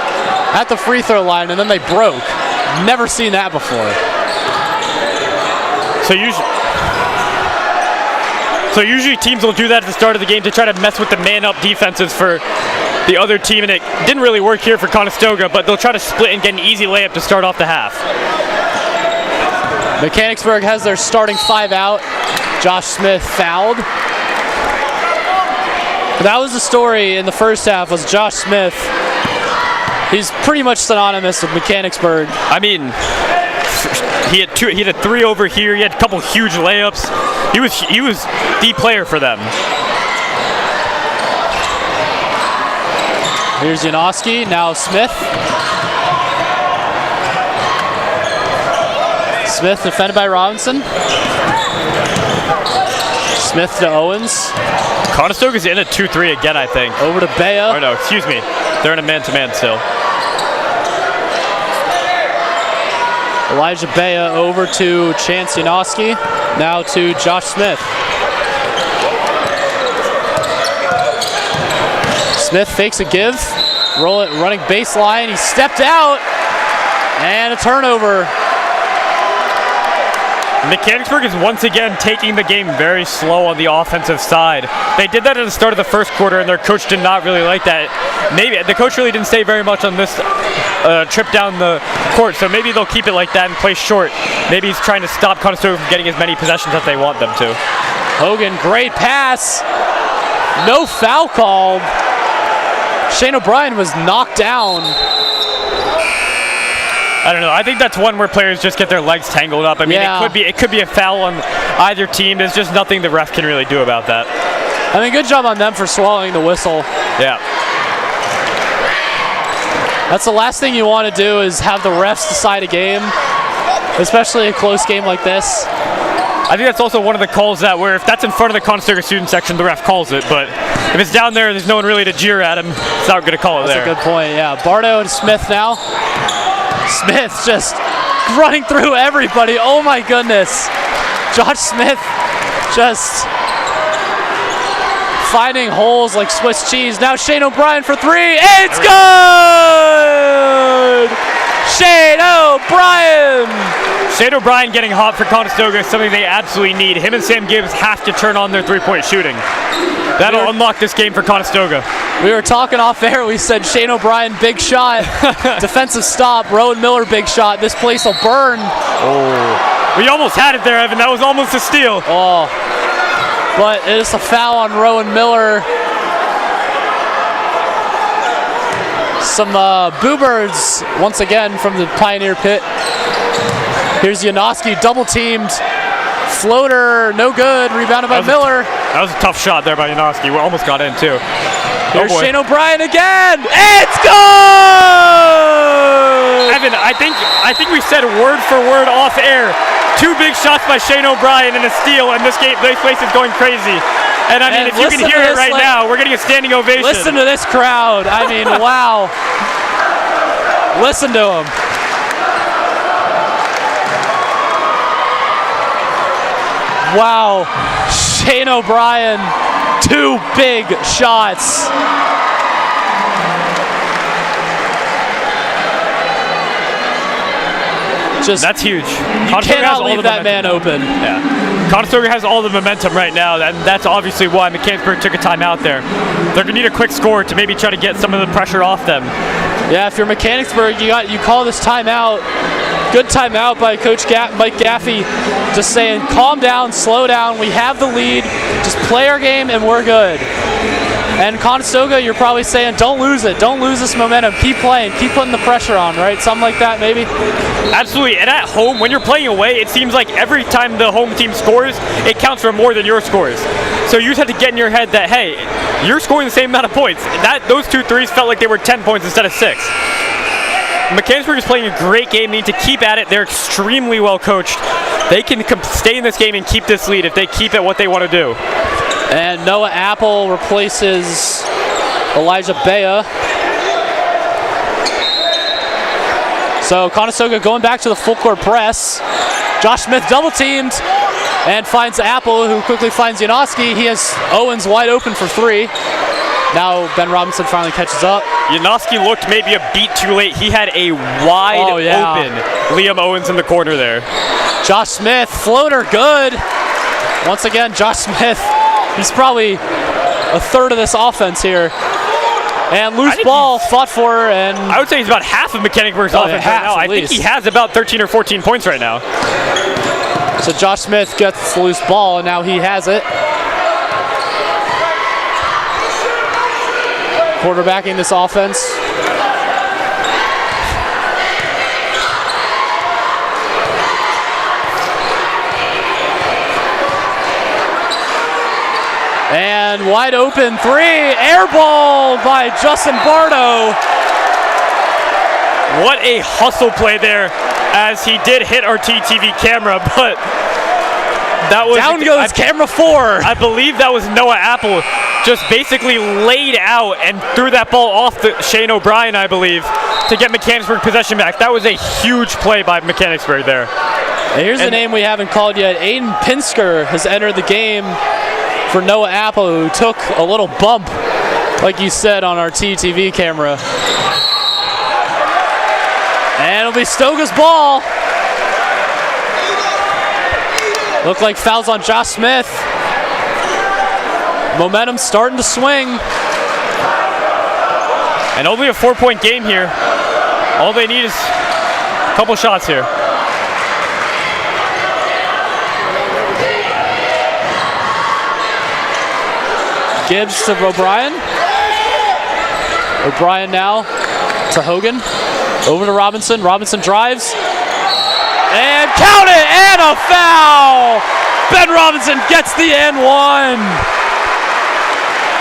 [SPEAKER 1] at the free throw line, and then they broke. Never seen that before.
[SPEAKER 2] So usually teams will do that at the start of the game to try to mess with the man-up defenses for the other team, and it didn't really work here for Conestoga, but they'll try to split and get an easy layup to start off the half.
[SPEAKER 1] Mechanicsburg has their starting 5 out. Josh Smith fouled. That was the story in the first half, was Josh Smith. He's pretty much synonymous with Mechanicsburg.
[SPEAKER 2] I mean, he had a 3 over here. He had a couple huge layups. He was the player for them.
[SPEAKER 1] Here's Janoski, now Smith. Smith defended by Robinson. Smith to Owens.
[SPEAKER 2] Conestoga's in a 2-3 again, I think.
[SPEAKER 1] Over to Bea.
[SPEAKER 2] Oh no, excuse me. They're in a man-to-man still.
[SPEAKER 1] Elijah Bea over to Chance Janoski. Now to Josh Smith. Smith fakes a give. Running baseline. He stepped out. And a turnover.
[SPEAKER 2] Mechanicsburg is once again taking the game very slow on the offensive side. They did that at the start of the first quarter, and their coach did not really like that. Maybe the coach really didn't say very much on this trip down the court, so maybe they'll keep it like that and play short. Maybe he's trying to stop Conestoga from getting as many possessions as they want them to.
[SPEAKER 1] Hogan, great pass. No foul called. Shane O'Brien was knocked down.
[SPEAKER 2] I don't know. I think that's one where players just get their legs tangled up. I mean, it could be a foul on either team. There's just nothing the ref can really do about that.
[SPEAKER 1] I mean, good job on them for swallowing the whistle.
[SPEAKER 2] Yeah.
[SPEAKER 1] That's the last thing you want to do, is have the refs decide a game, especially a close game like this.
[SPEAKER 2] I think that's also one of the calls that where if that's in front of the Conestoga student section, the ref calls it. But if it's down there, there's no one really to jeer at him. It's not going to call it there.
[SPEAKER 1] That's a good point, yeah. Bardo and Smith now. Smith just running through everybody. Oh my goodness. Josh Smith just finding holes like Swiss cheese. Now Shane O'Brien for 3. It's good! Shane O'Brien!
[SPEAKER 2] Shane O'Brien getting hot for Conestoga is something they absolutely need. Him and Sam Gibbs have to turn on their 3-point shooting. That'll unlock this game for Conestoga.
[SPEAKER 1] We were talking off air. We said Shane O'Brien, big shot. Defensive stop. Rowan Miller, big shot. This place will burn.
[SPEAKER 2] Oh. We almost had it there, Evan. That was almost a steal.
[SPEAKER 1] Oh. But it is a foul on Rowan Miller. Some Boo Birds once again from the Pioneer pit. Here's Janoski, double teamed. Floater, no good. Rebounded by Miller.
[SPEAKER 2] That was a tough shot there by Janoski. We almost got in too.
[SPEAKER 1] Here's Shane O'Brien again. It's good!
[SPEAKER 2] Evan, I think we said word for word off air. 2 big shots by Shane O'Brien and a steal, and this place is going crazy. And I mean, if you can hear it right now, we're getting a standing ovation.
[SPEAKER 1] Listen to this crowd. I mean, wow. Listen to them. Wow. Shane O'Brien, 2 big shots.
[SPEAKER 2] That's huge.
[SPEAKER 1] You cannot leave that man open.
[SPEAKER 2] Yeah. Conestoga has all the momentum right now, and that's obviously why Mechanicsburg took a timeout there. They're going to need a quick score to maybe try to get some of the pressure off them.
[SPEAKER 1] Yeah, if you're Mechanicsburg, you call this timeout. Good timeout by Coach Mike Gaffey, just saying, calm down, slow down. We have the lead. Just play our game, and we're good. And Conestoga, you're probably saying, don't lose it. Don't lose this momentum. Keep playing. Keep putting the pressure on, right? Something like that, maybe?
[SPEAKER 2] Absolutely. And at home, when you're playing away, it seems like every time the home team scores, it counts for more than your scores. So you just have to get in your head that, hey, you're scoring the same amount of points. Those 2 threes felt like they were 10 points instead of 6. Mechanicsburg is playing a great game. They need to keep at it. They're extremely well coached. They can stay in this game and keep this lead if they keep it what they want to do.
[SPEAKER 1] And Noah Apple replaces Elijah Bea. So Conestoga going back to the full court press. Josh Smith double teamed and finds Apple, who quickly finds Janoski. He has Owens wide open for 3. Now Ben Robinson finally catches up.
[SPEAKER 2] Janoski looked maybe a beat too late. He had a wide open Liam Owens in the corner there.
[SPEAKER 1] Josh Smith, floater good. Once again, Josh Smith, he's probably a third of this offense here. And loose ball fought for, and
[SPEAKER 2] I would say he's about half of Mechanicsburg's offense right now. I think he has about 13 or 14 points right now.
[SPEAKER 1] So Josh Smith gets the loose ball, and now he has it. Quarterbacking this offense. And wide open 3, air ball by Justin Bardo.
[SPEAKER 2] What a hustle play there, as he did hit our TTV camera, but that was
[SPEAKER 1] down goes camera 4.
[SPEAKER 2] I believe that was Noah Apple, just basically laid out and threw that ball off Shane O'Brien, I believe, to get Mechanicsburg possession back. That was a huge play by Mechanicsburg there.
[SPEAKER 1] And here's the name we haven't called yet. Aiden Pinsker has entered the game for Noah Apple, who took a little bump, like you said, on our TTV camera. And it'll be Stoga's ball. Look like fouls on Josh Smith. Momentum starting to swing.
[SPEAKER 2] And only a 4-point game here. All they need is a couple shots here.
[SPEAKER 1] Gibbs to O'Brien. O'Brien now to Hogan. Over to Robinson. Robinson drives. And count it! And a foul! Ben Robinson gets the and 1.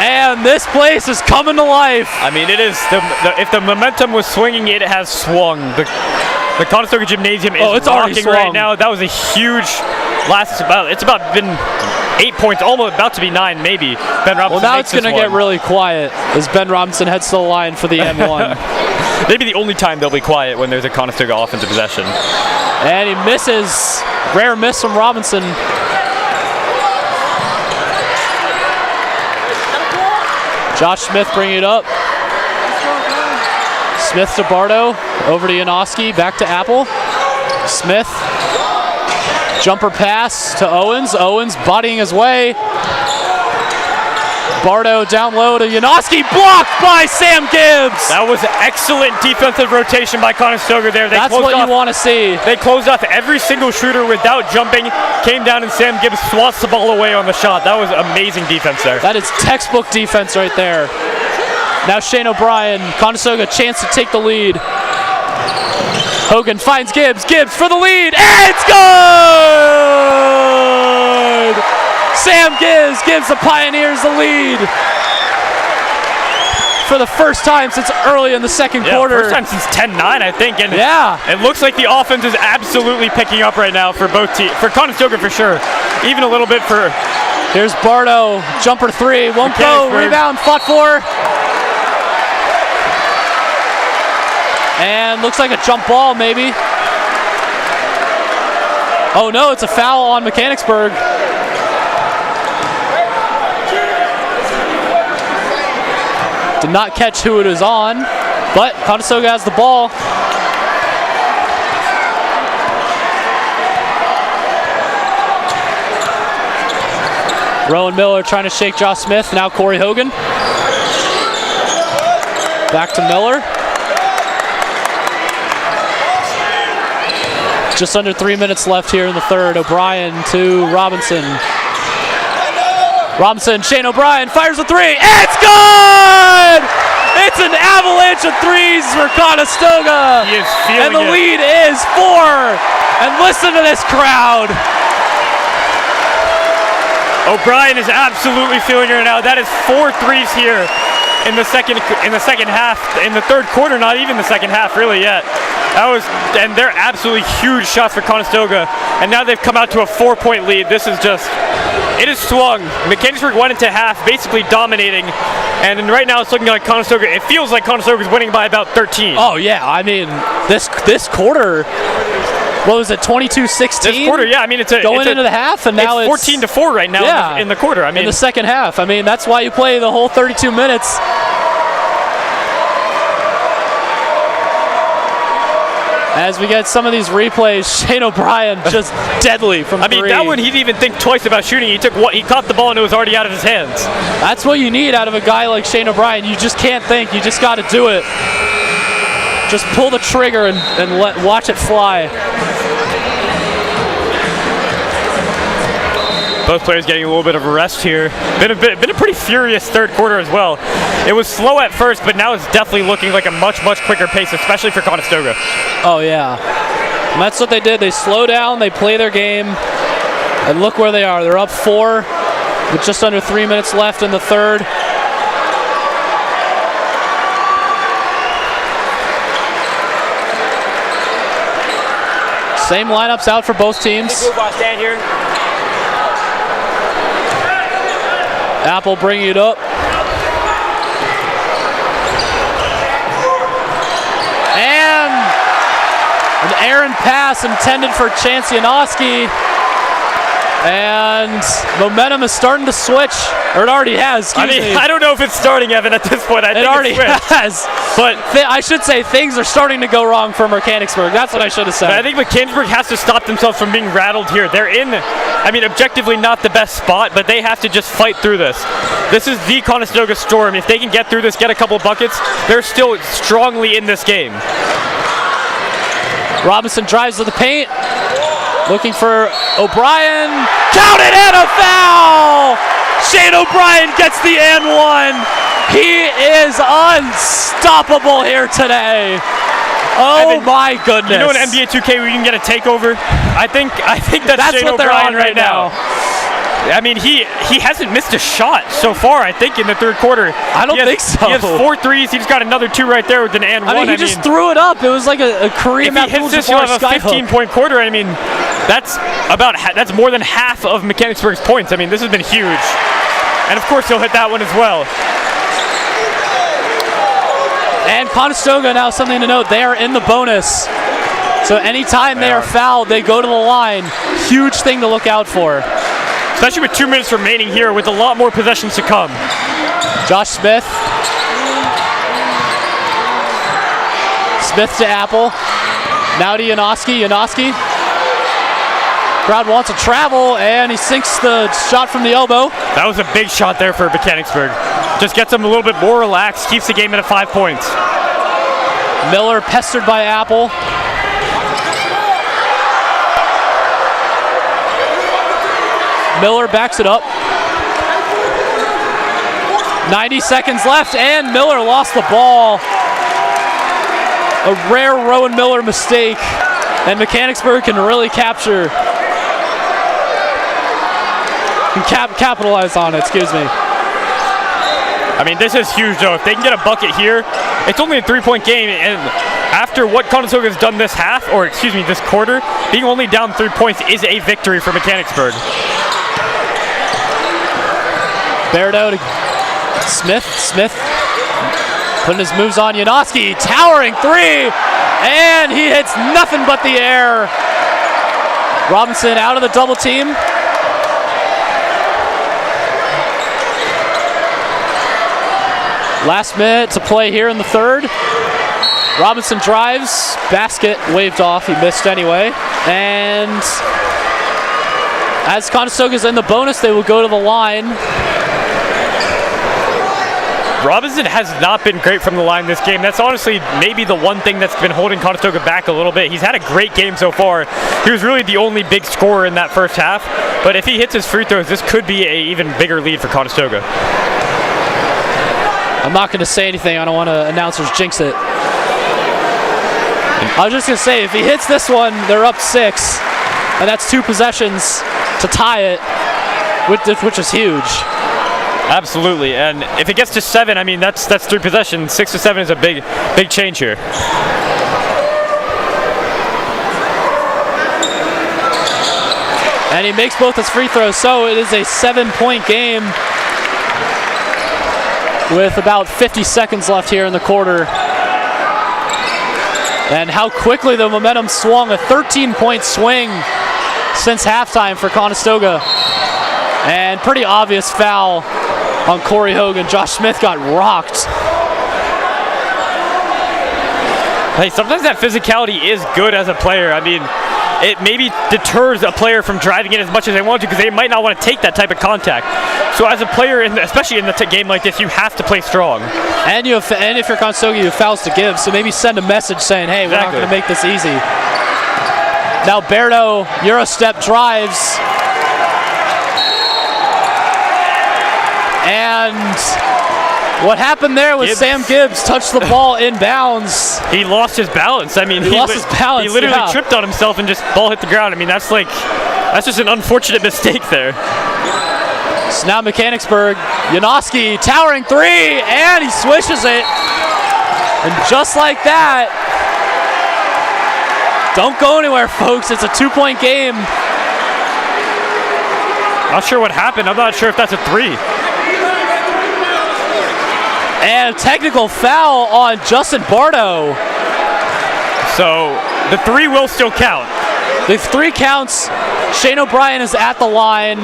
[SPEAKER 1] And this place is coming to life.
[SPEAKER 2] I mean, it is. If the momentum was swinging, it has swung. The Conestoga Gymnasium is rocking right now. That was a huge it's about been 8 points, almost about to be 9 maybe. Ben Robinson.
[SPEAKER 1] Well, now it's going to get really quiet as Ben Robinson heads to the line for the M1.
[SPEAKER 2] Maybe the only time they'll be quiet when there's a Conestoga offensive possession.
[SPEAKER 1] And he misses. Rare miss from Robinson. Josh Smith bringing it up. Smith to Bardo. Over to Janoski. Back to Apple. Smith. Jumper pass to Owens. Owens bodying his way. Bardo down low to Janoski. Blocked by Sam Gibbs.
[SPEAKER 2] That was excellent defensive rotation by Conestoga there.
[SPEAKER 1] That's what you want to see.
[SPEAKER 2] They closed off every single shooter without jumping. Came down and Sam Gibbs swats the ball away on the shot. That was amazing defense there.
[SPEAKER 1] That is textbook defense right there. Now Shane O'Brien. Conestoga chance to take the lead. Hogan finds Gibbs. Gibbs for the lead. And it's good! Sam Gibbs gives the Pioneers the lead for the first time since early in the second quarter.
[SPEAKER 2] First time since 10-9, I think. And
[SPEAKER 1] it
[SPEAKER 2] looks like the offense is absolutely picking up right now for both teams. For Conestoga for sure. Even a little bit for...
[SPEAKER 1] Here's Bardo. Jumper 3. Won't go. Rebound. Fought for. And looks like a jump ball, maybe. Oh, no, it's a foul on Mechanicsburg. Did not catch who it is on, but Conestoga has the ball. Rowan Miller trying to shake Josh Smith. Now Corey Hogan. Back to Miller. Just under 3 minutes left here in the third. O'Brien to Robinson. Robinson, Shane O'Brien fires a three. It's good! It's an avalanche of threes for Conestoga.
[SPEAKER 2] He is feeling
[SPEAKER 1] and the lead is 4. And listen to this crowd.
[SPEAKER 2] O'Brien is absolutely feeling it now. That is 4 threes here in the second half. In the third quarter, not even the second half really yet. And they're absolutely huge shots for Conestoga. And now they've come out to a 4-point lead. This is just, it is swung. Mechanicsburg went into half basically dominating. And right now it's looking like Conestoga, it feels like Conestoga is winning by about 13.
[SPEAKER 1] Oh yeah, I mean, this quarter, what was it, 22-16?
[SPEAKER 2] This quarter, yeah, I mean, it's
[SPEAKER 1] into the half, and now
[SPEAKER 2] it's 14-4 right now in the quarter. I mean,
[SPEAKER 1] in the second half. I mean, that's why you play the whole 32 minutes. As we get some of these replays, Shane O'Brien just deadly from three.
[SPEAKER 2] I mean, that one he didn't even think twice about shooting. He caught the ball and it was already out of his hands.
[SPEAKER 1] That's what you need out of a guy like Shane O'Brien. You just can't think. You just got to do it. Just pull the trigger and watch it fly.
[SPEAKER 2] Both players getting a little bit of a rest here. Been a pretty furious third quarter as well. It was slow at first, but now it's definitely looking like a much quicker pace, especially for Conestoga.
[SPEAKER 1] Oh yeah, and that's what they did. They slow down, they play their game, and look where they are. They're up 4 with just under 3 minutes left in the third. Same lineups out for both teams.
[SPEAKER 2] Stand here.
[SPEAKER 1] Apple bringing it up. And an errant pass intended for Chancianowski. And momentum is starting to switch. Or it already has, excuse me.
[SPEAKER 2] I don't know if it's starting, Evan, at this point. I think
[SPEAKER 1] it already has.
[SPEAKER 2] But
[SPEAKER 1] I should say things are starting to go wrong for Mechanicsburg. That's what I should have said.
[SPEAKER 2] I think Mechanicsburg has to stop themselves from being rattled here. They're in, I mean, objectively not the best spot, but they have to just fight through this. This is the Conestoga Storm. If they can get through this, get a couple buckets, they're still strongly in this game.
[SPEAKER 1] Robinson drives to the paint. Looking for O'Brien. Counted and a foul! Shane O'Brien gets the and one. He is unstoppable here today. Oh
[SPEAKER 2] Evan,
[SPEAKER 1] my goodness.
[SPEAKER 2] You know in NBA 2K where you can get a takeover? I think that's Shane
[SPEAKER 1] what they're
[SPEAKER 2] O'Brien
[SPEAKER 1] on right now.
[SPEAKER 2] I mean, he hasn't missed a shot so far, I think, in the third quarter.
[SPEAKER 1] I don't think so.
[SPEAKER 2] He has 4 threes. He's got another 2 right there with an and one.
[SPEAKER 1] I mean, he just threw it up. It was like a Kareem Abdul-Jabbar skyhook.
[SPEAKER 2] If he hits this, he'll have a 15-point quarter. I mean, that's more than half of Mechanicsburg's points. I mean, this has been huge. And, of course, he'll hit that one as well.
[SPEAKER 1] And Conestoga, now something to note, they are in the bonus. So anytime they are fouled, they go to the line. Huge thing to look out for.
[SPEAKER 2] Especially with 2 minutes remaining here with a lot more possessions to come.
[SPEAKER 1] Josh Smith. Smith to Apple. Now to Janoski. Crowd wants to travel, and he sinks the shot from the elbow.
[SPEAKER 2] That was a big shot there for Mechanicsburg. Just gets them a little bit more relaxed, keeps the game at 5 points.
[SPEAKER 1] Miller pestered by Apple. Miller backs it up. 90 seconds left, and Miller lost the ball. A rare Rowan Miller mistake, and Mechanicsburg can really capitalize on it, excuse me.
[SPEAKER 2] I mean, this is huge, though. If they can get a bucket here, it's only a 3-point game, and after what Conestoga has done this this quarter, being only down 3 points is a victory for Mechanicsburg.
[SPEAKER 1] Berdo to Smith putting his moves on Janoski, towering 3, and he hits nothing but the air. Robinson out of the double team. Last minute to play here in the third. Robinson drives, basket waved off, he missed anyway. And as Conestoga's in the bonus, they will go to the line.
[SPEAKER 2] Robinson has not been great from the line this game. That's honestly maybe the one thing that's been holding Conestoga back a little bit. He's had a great game so far. He was really the only big scorer in that first half, but if he hits his free throws, this could be an even bigger lead for Conestoga.
[SPEAKER 1] I'm not going to say anything. I don't want to announcers jinx it. I was just going to say, if he hits this one, they're up 6, and that's 2 possessions to tie it, which is huge.
[SPEAKER 2] Absolutely, and if it gets to 7, I mean that's 3 possessions. 6 to 7 is a big change here.
[SPEAKER 1] And he makes both his free throws, so it is a 7-point game with about 50 seconds left here in the quarter. And how quickly the momentum swung, a 13-point swing since halftime for Conestoga. And pretty obvious foul on Corey Hogan. Josh Smith got rocked.
[SPEAKER 2] Hey, sometimes that physicality is good as a player. I mean, it maybe deters a player from driving in as much as they want to because they might not want to take that type of contact. So as a player, especially in a game like this, you have to play strong.
[SPEAKER 1] And if you're Conestoga, you have fouls to give, so maybe send a message saying, hey, we're not going to make this easy. Now Berto, Eurostep drives. And what happened there was Sam Gibbs touched the ball inbounds.
[SPEAKER 2] He lost his balance. I mean, he lost his balance. He literally tripped on himself and just ball hit the ground. I mean, that's just an unfortunate mistake there.
[SPEAKER 1] So now Mechanicsburg, Janoski towering 3, and he swishes it. And just like that, don't go anywhere, folks. It's a 2-point game.
[SPEAKER 2] Not sure what happened. I'm not sure if that's a 3.
[SPEAKER 1] And a technical foul on Justin Bardo.
[SPEAKER 2] So the 3 will still count.
[SPEAKER 1] The 3 counts. Shane O'Brien is at the line.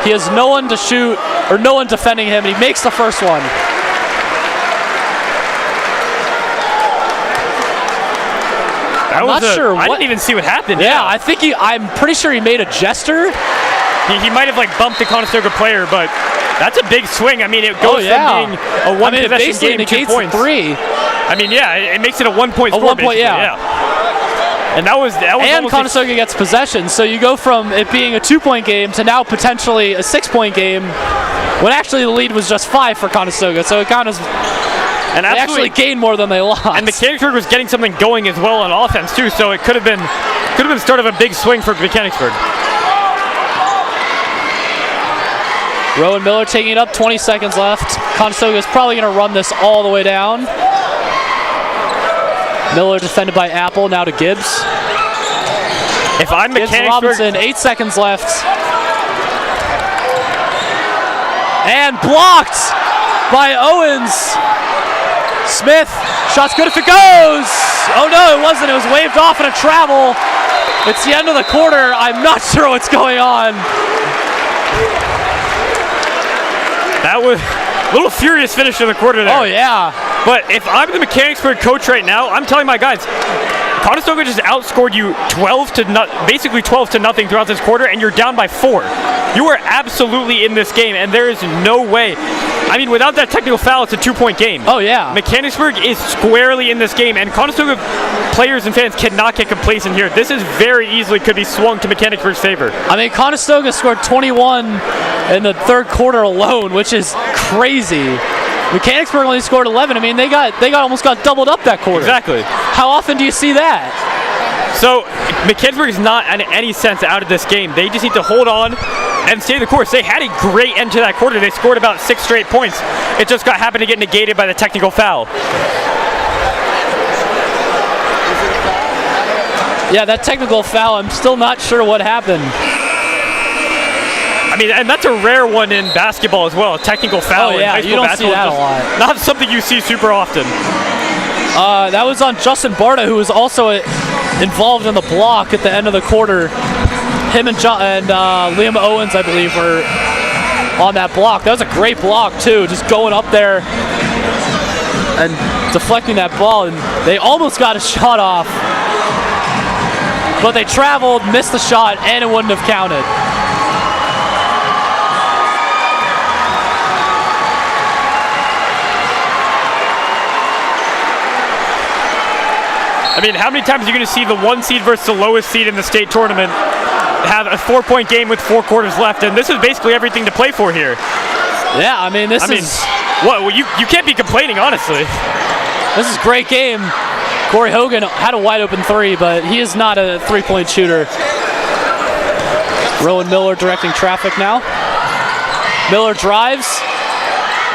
[SPEAKER 1] He has no one to shoot, or no one defending him, and he makes the first one. I'm not sure.
[SPEAKER 2] I didn't even see what happened.
[SPEAKER 1] Yeah, I think I'm pretty sure he made a gesture.
[SPEAKER 2] He might have bumped the Conestoga player, but that's a big swing. I mean, it goes from being a one-possession game to 2 points.
[SPEAKER 1] 3.
[SPEAKER 2] I mean, yeah, it makes it a 1-point score.
[SPEAKER 1] 1 point, yeah.
[SPEAKER 2] And that was
[SPEAKER 1] and Conestoga gets possession, so you go from it being a 2-point game to now potentially a 6-point game, when actually the lead was just 5 for Conestoga. So it kind of they actually gained more than they lost.
[SPEAKER 2] And Mechanicsburg was getting something going as well on offense too, so it could have been start of a big swing for Mechanicsburg.
[SPEAKER 1] Rowan Miller taking it up, 20 seconds left. Conestoga is probably going to run this all the way down. Miller defended by Apple, now to Gibbs.
[SPEAKER 2] If I'm Mechanicsburg,
[SPEAKER 1] Robinson, 8 seconds left. And blocked by Owens. Smith, shot's good if it goes. Oh no, it wasn't. It was waved off in a travel. It's the end of the quarter. I'm not sure what's going on.
[SPEAKER 2] That was a little furious finish in the quarter there.
[SPEAKER 1] Oh yeah.
[SPEAKER 2] But if I'm the Mechanicsburg coach right now, I'm telling my guys, Conestoga just outscored you basically 12 to nothing throughout this quarter, and you're down by 4. You are absolutely in this game, and there is no way. I mean, without that technical foul, it's a 2-point game.
[SPEAKER 1] Oh yeah.
[SPEAKER 2] Mechanicsburg is squarely in this game, and Conestoga players and fans cannot get complacent here. This is very easily could be swung to Mechanicsburg's favor.
[SPEAKER 1] I mean, Conestoga scored 21 in the third quarter alone, which is crazy. Mechanicsburg only scored 11. I mean, they almost got doubled up that quarter.
[SPEAKER 2] Exactly.
[SPEAKER 1] How often do you see that?
[SPEAKER 2] So Mechanicsburg is not in any sense out of this game. They just need to hold on and stay the course. They had a great end to that quarter. They scored about 6 straight points. It just happened to get negated by the technical foul.
[SPEAKER 1] Yeah, that technical foul, I'm still not sure what happened.
[SPEAKER 2] I mean, and that's a rare one in basketball as well, a technical foul.
[SPEAKER 1] Oh yeah,
[SPEAKER 2] in high school
[SPEAKER 1] you don't see
[SPEAKER 2] basketball.
[SPEAKER 1] that a lot.
[SPEAKER 2] Not something you see super often.
[SPEAKER 1] That was on Justin Barta, who was also involved in the block at the end of the quarter. Him and Liam Owens, I believe, were on that block. That was a great block too, just going up there and deflecting that ball, and they almost got a shot off. But they traveled, missed the shot, and it wouldn't have counted.
[SPEAKER 2] I mean, how many times are you going to see the 1 seed versus the lowest seed in the state tournament have a 4-point game with 4 quarters left? And this is basically everything to play for here.
[SPEAKER 1] Yeah, I mean, this is...
[SPEAKER 2] Well, you can't be complaining, honestly.
[SPEAKER 1] This is a great game. Corey Hogan had a wide open 3, but he is not a 3-point shooter. Rowan Miller directing traffic now. Miller drives,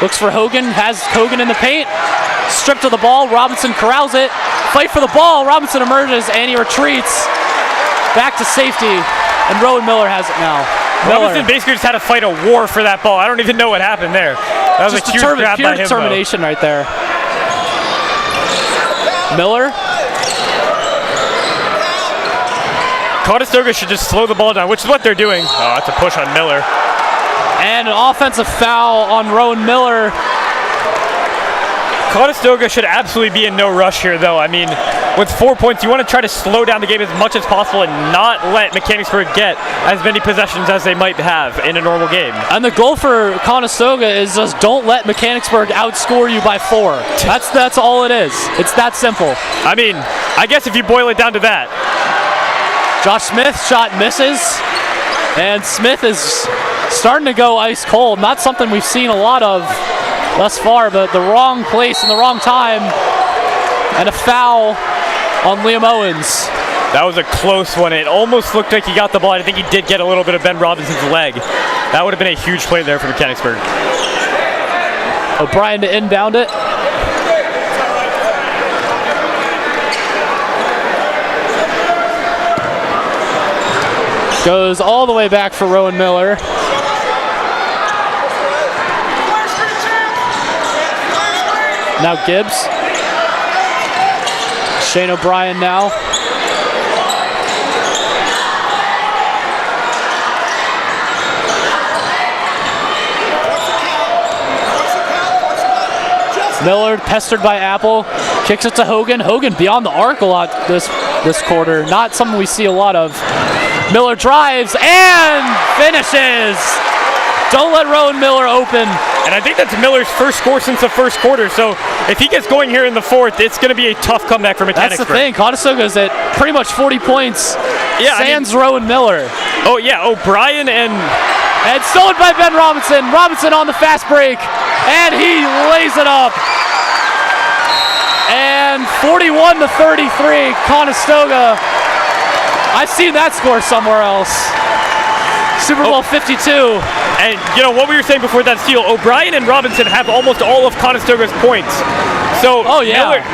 [SPEAKER 1] looks for Hogan, has Hogan in the paint. Stripped of the ball, Robinson corrals it. Fight for the ball, Robinson emerges and he retreats back to safety, and Rowan Miller has it now.
[SPEAKER 2] Robinson basically just had to fight a war for that ball. I don't even know what happened there. That was
[SPEAKER 1] just
[SPEAKER 2] a huge grab by him,
[SPEAKER 1] determination right there. Miller.
[SPEAKER 2] Conestoga should just slow the ball down, which is what they're doing. Oh, that's a push on Miller.
[SPEAKER 1] And an offensive foul on Rowan Miller.
[SPEAKER 2] Conestoga should absolutely be in no rush here, though. I mean, with 4 points, you want to try to slow down the game as much as possible and not let Mechanicsburg get as many possessions as they might have in a normal game.
[SPEAKER 1] And the goal for Conestoga is just don't let Mechanicsburg outscore you by 4. That's all it is. It's that simple.
[SPEAKER 2] I mean, I guess if you boil it down to that.
[SPEAKER 1] Josh Smith shot misses, and Smith is starting to go ice cold. Not something we've seen a lot of thus far, but the wrong place and the wrong time, and a foul on Liam Owens.
[SPEAKER 2] That was a close one. It almost looked like he got the ball. I think he did get a little bit of Ben Robinson's leg. That would have been a huge play there for Mechanicsburg.
[SPEAKER 1] O'Brien to inbound it. Goes all the way back for Rowan Miller. Now Gibbs. Shane O'Brien now. Miller pestered by Apple. Kicks it to Hogan. Hogan beyond the arc a lot this quarter. Not something we see a lot of. Miller drives and finishes. Don't let Rowan Miller open.
[SPEAKER 2] And I think that's Miller's first score since the first quarter. So if he gets going here in the fourth, it's going to be a tough comeback for Mechanicsburg.
[SPEAKER 1] That's the thing. Conestoga's at pretty much 40 points. Yeah, sans Rowan Miller.
[SPEAKER 2] Oh, yeah. O'Brien and
[SPEAKER 1] stolen by Ben Robinson. Robinson on the fast break. And he lays it up. And 41-33, Conestoga. I've seen that score somewhere else. Super Bowl 52.
[SPEAKER 2] And you know what we were saying before that steal, O'Brien and Robinson have almost all of Conestoga's points. So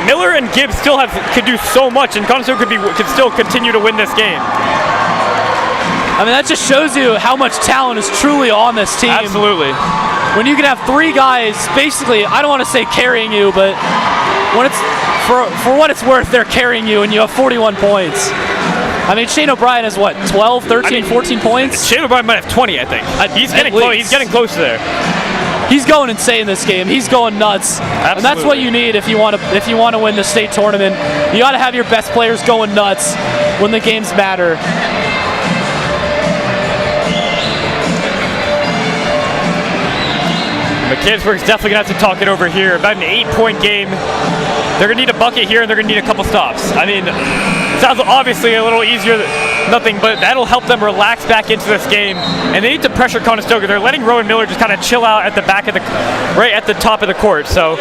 [SPEAKER 2] Miller and Gibbs still could do so much, and Conestoga could still continue to win this game.
[SPEAKER 1] I mean, that just shows you how much talent is truly on this team.
[SPEAKER 2] Absolutely.
[SPEAKER 1] When you can have 3 guys basically, I don't want to say carrying you, but when it's for what it's worth, they're carrying you and you have 41 points. I mean, Shane O'Brien has what, 12, 13, 14 points?
[SPEAKER 2] Shane O'Brien might have 20, I think. He's getting close. He's getting close there.
[SPEAKER 1] He's going insane this game. He's going nuts. Absolutely. And that's what you need if you want to win the state tournament. You got to have your best players going nuts when the games matter.
[SPEAKER 2] Mechanicsburg's definitely going to have to talk it over here. About an 8-point game. They're going to need a bucket here, and they're going to need a couple stops. I mean, sounds obviously a little easier than nothing, but that'll help them relax back into this game. And they need to pressure Conestoga. They're letting Rowan Miller just kind of chill out at the back of right at the top of the court. So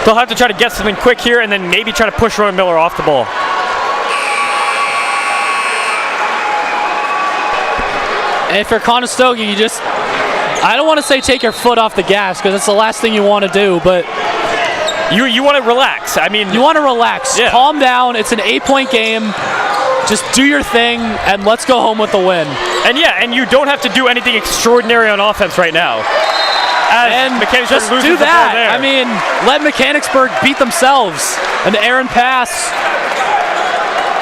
[SPEAKER 2] they'll have to try to get something quick here, and then maybe try to push Rowan Miller off the ball.
[SPEAKER 1] And if you're Conestoga, I don't want to say take your foot off the gas, because it's the last thing you want to do, but
[SPEAKER 2] you want to relax. I mean,
[SPEAKER 1] you want to relax. Yeah. Calm down. It's an 8-point game. Just do your thing, and let's go home with the win.
[SPEAKER 2] And you don't have to do anything extraordinary on offense right now.
[SPEAKER 1] And just do that. I mean, let Mechanicsburg beat themselves. An errant pass,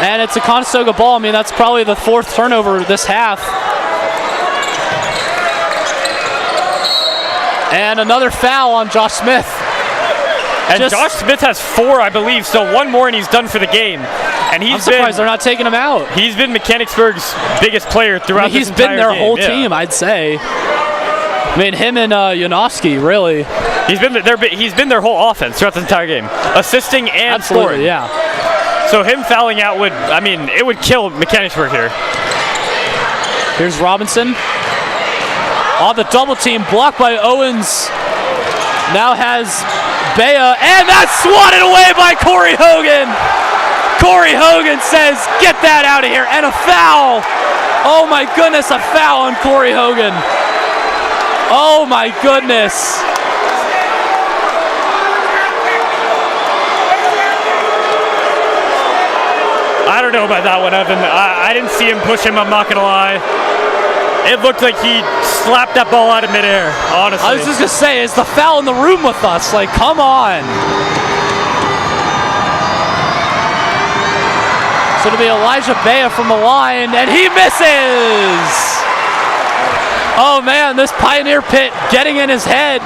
[SPEAKER 1] and it's a Conestoga ball. I mean, that's probably the 4th turnover this half. And another foul on Josh Smith.
[SPEAKER 2] And Josh Smith has 4, I believe, so 1 more and he's done for the game. And I'm
[SPEAKER 1] surprised they're not taking him out.
[SPEAKER 2] He's been Mechanicsburg's biggest player throughout this entire game.
[SPEAKER 1] He's been their whole team, I'd say. I mean, him and Yanofsky, really.
[SPEAKER 2] He's been their whole offense throughout this entire game, assisting and scoring.
[SPEAKER 1] Yeah.
[SPEAKER 2] So him fouling out would, I mean, it would kill Mechanicsburg here.
[SPEAKER 1] Here's Robinson. On the double team, blocked by Owens. Now has Bea, and that's swatted away by Corey Hogan. Corey Hogan says, get that out of here, and a foul. Oh my goodness, a foul on Corey Hogan. Oh my goodness.
[SPEAKER 2] I don't know about that one, Evan. I didn't see him push him, I'm not going to lie. It looked like he slapped that ball out of midair, honestly.
[SPEAKER 1] I was just going to say, is the foul in the room with us? Like, come on. So it'll be Elijah Bea from the line, and he misses! Oh man, this Pioneer Pit getting in his head.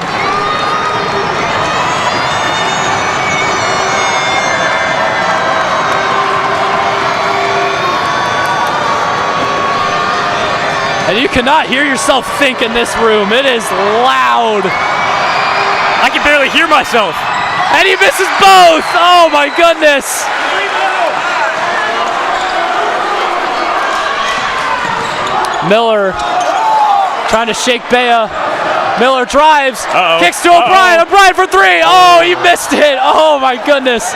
[SPEAKER 1] And you cannot hear yourself think in this room. It is loud.
[SPEAKER 2] I can barely hear myself.
[SPEAKER 1] And he misses both. Oh my goodness. Miller trying to shake Bea. Miller drives, kicks to O'Brien. O'Brien for three. Oh, he missed it. Oh my goodness.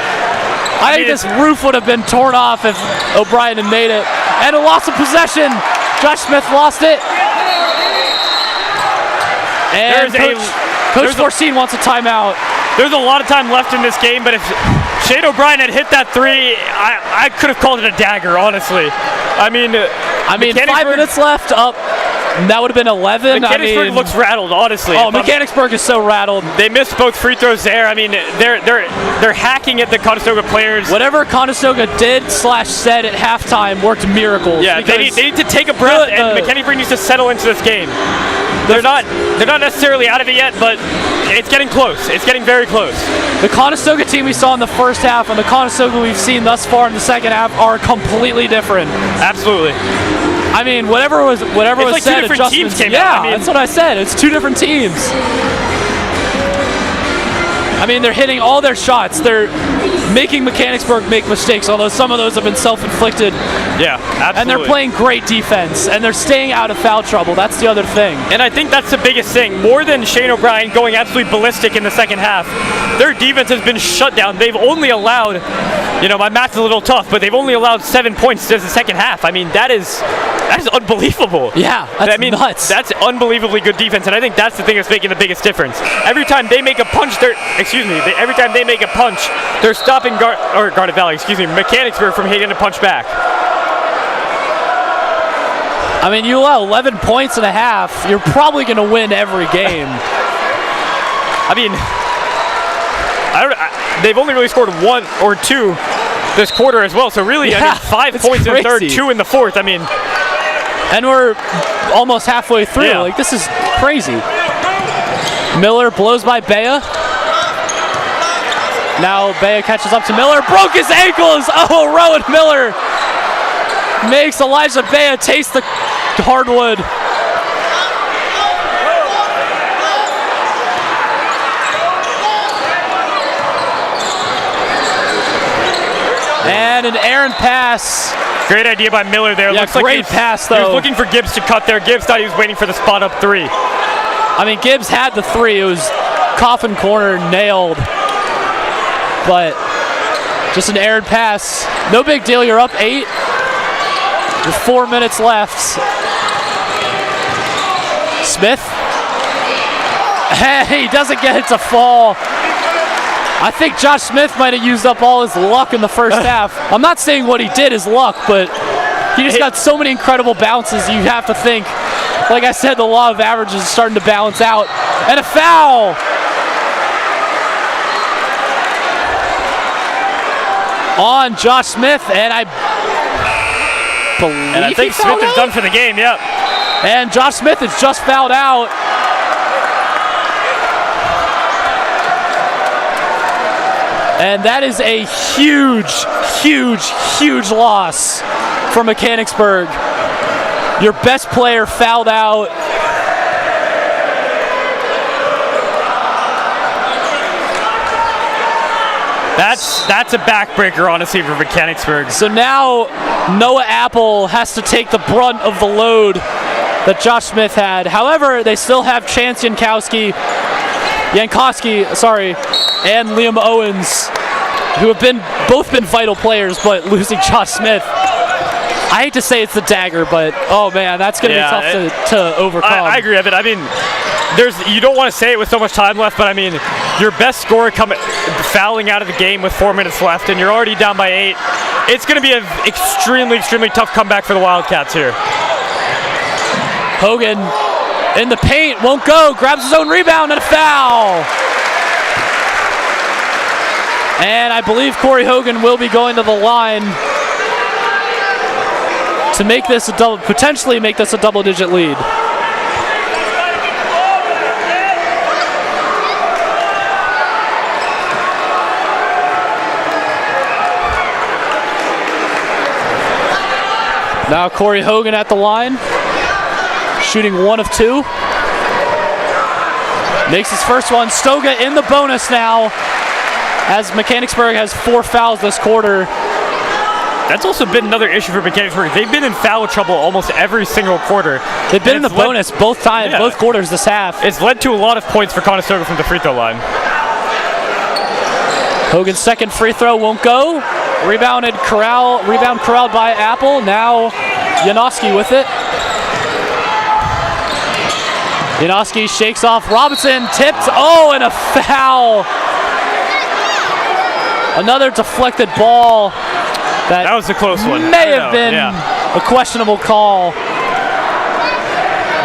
[SPEAKER 1] I think this roof would have been torn off if O'Brien had made it. And a loss of possession. Josh Smith lost it. And Coach Forseen wants a timeout.
[SPEAKER 2] There's a lot of time left in this game, but if Shane O'Brien had hit that three, I could have called it a dagger, honestly. I mean
[SPEAKER 1] 5 minutes left up. That would have been 11.
[SPEAKER 2] Mechanicsburg looks rattled, honestly.
[SPEAKER 1] Oh, Mechanicsburg is so rattled.
[SPEAKER 2] They missed both free throws there. I mean, they're hacking at the Conestoga players.
[SPEAKER 1] Whatever Conestoga did/said at halftime worked miracles.
[SPEAKER 2] Yeah, they need to take a breath, and Mechanicsburg needs to settle into this game. They're not necessarily out of it yet, but it's getting close. It's getting very close.
[SPEAKER 1] The Conestoga team we saw in the first half and the Conestoga we've seen thus far in the second half are completely different.
[SPEAKER 2] Absolutely.
[SPEAKER 1] I mean, whatever was
[SPEAKER 2] like
[SPEAKER 1] said,
[SPEAKER 2] two different teams came
[SPEAKER 1] yeah,
[SPEAKER 2] out. I mean,
[SPEAKER 1] that's what I said. It's two different teams. I mean, they're hitting all their shots. They're making Mechanicsburg make mistakes, although some of those have been self-inflicted.
[SPEAKER 2] Yeah, absolutely.
[SPEAKER 1] And they're playing great defense, and they're staying out of foul trouble. That's the other thing.
[SPEAKER 2] And I think that's the biggest thing. More than Shane O'Brien going absolutely ballistic in the second half, their defense has been shut down. They've only allowed, my math's a little tough, but they've only allowed 7 points in the second half. I mean, that is unbelievable.
[SPEAKER 1] Yeah, that's nuts.
[SPEAKER 2] That's unbelievably good defense, and I think that's the thing that's making the biggest difference. Every time they make a punch, they're stopping Garnet Valley, Mechanicsburg from hitting a punch back.
[SPEAKER 1] I mean, you allow 11 points and a half, you're probably going to win every game.
[SPEAKER 2] I mean, they've only really scored 1 or 2 this quarter as well, so really,
[SPEAKER 1] yeah,
[SPEAKER 2] 5 points in the third, 2 in the fourth. I mean,
[SPEAKER 1] and we're almost halfway through.
[SPEAKER 2] Yeah.
[SPEAKER 1] Like, this is crazy. Miller blows by Bea. Now Bea catches up to Miller. Broke his ankles. Oh, Rowan Miller makes Elijah Bea taste the hardwood. And an errant pass.
[SPEAKER 2] Great idea by Miller there.
[SPEAKER 1] Yeah,
[SPEAKER 2] looks
[SPEAKER 1] great
[SPEAKER 2] like
[SPEAKER 1] pass, though.
[SPEAKER 2] He was looking for Gibbs to cut there. Gibbs thought he was waiting for the spot up three.
[SPEAKER 1] I mean, Gibbs had the three. It was coffin corner, nailed. But just an errant pass. No big deal. You're up 8 with 4 minutes left. Smith. Hey, he doesn't get it to fall. I think Josh Smith might have used up all his luck in the first half. I'm not saying what he did is luck, but he just got so many incredible bounces. You have to think, like I said, the law of averages is starting to balance out. And a foul. On Josh Smith, and I think
[SPEAKER 2] Smith is done for the game, yep.
[SPEAKER 1] And Josh Smith is just fouled out. And that is a huge, huge, huge loss for Mechanicsburg. Your best player fouled out.
[SPEAKER 2] That's a backbreaker, honestly, for Mechanicsburg.
[SPEAKER 1] So now Noah Apple has to take the brunt of the load that Josh Smith had. However, they still have Chance Jankowski, and Liam Owens, who have both been vital players, but losing Josh Smith, I hate to say it's the dagger, but oh man, that's going to be tough to overcome.
[SPEAKER 2] I agree, Evan. I mean, you don't want to say it with so much time left, but I mean, your best scorer fouling out of the game with 4 minutes left, and you're already down by 8. It's going to be an extremely, extremely tough comeback for the Wildcats here.
[SPEAKER 1] Hogan in the paint, won't go, grabs his own rebound and a foul. And I believe Corey Hogan will be going to the line to make this potentially make this a double-digit lead. Now Corey Hogan at the line, shooting 1 of 2. Makes his first one. Stoga in the bonus now, as Mechanicsburg has 4 fouls this quarter.
[SPEAKER 2] That's also been another issue for Mechanicsburg. They've been in foul trouble almost every single quarter.
[SPEAKER 1] They've been in the bonus both quarters this half.
[SPEAKER 2] It's led to a lot of points for Conestoga from the free throw line.
[SPEAKER 1] Hogan's second free throw won't go. Rebound corralled by Apple. Now Janoski with it. Janoski shakes off Robinson, tipped, and a foul. Another deflected ball. That
[SPEAKER 2] was a close one.
[SPEAKER 1] May have been a questionable call.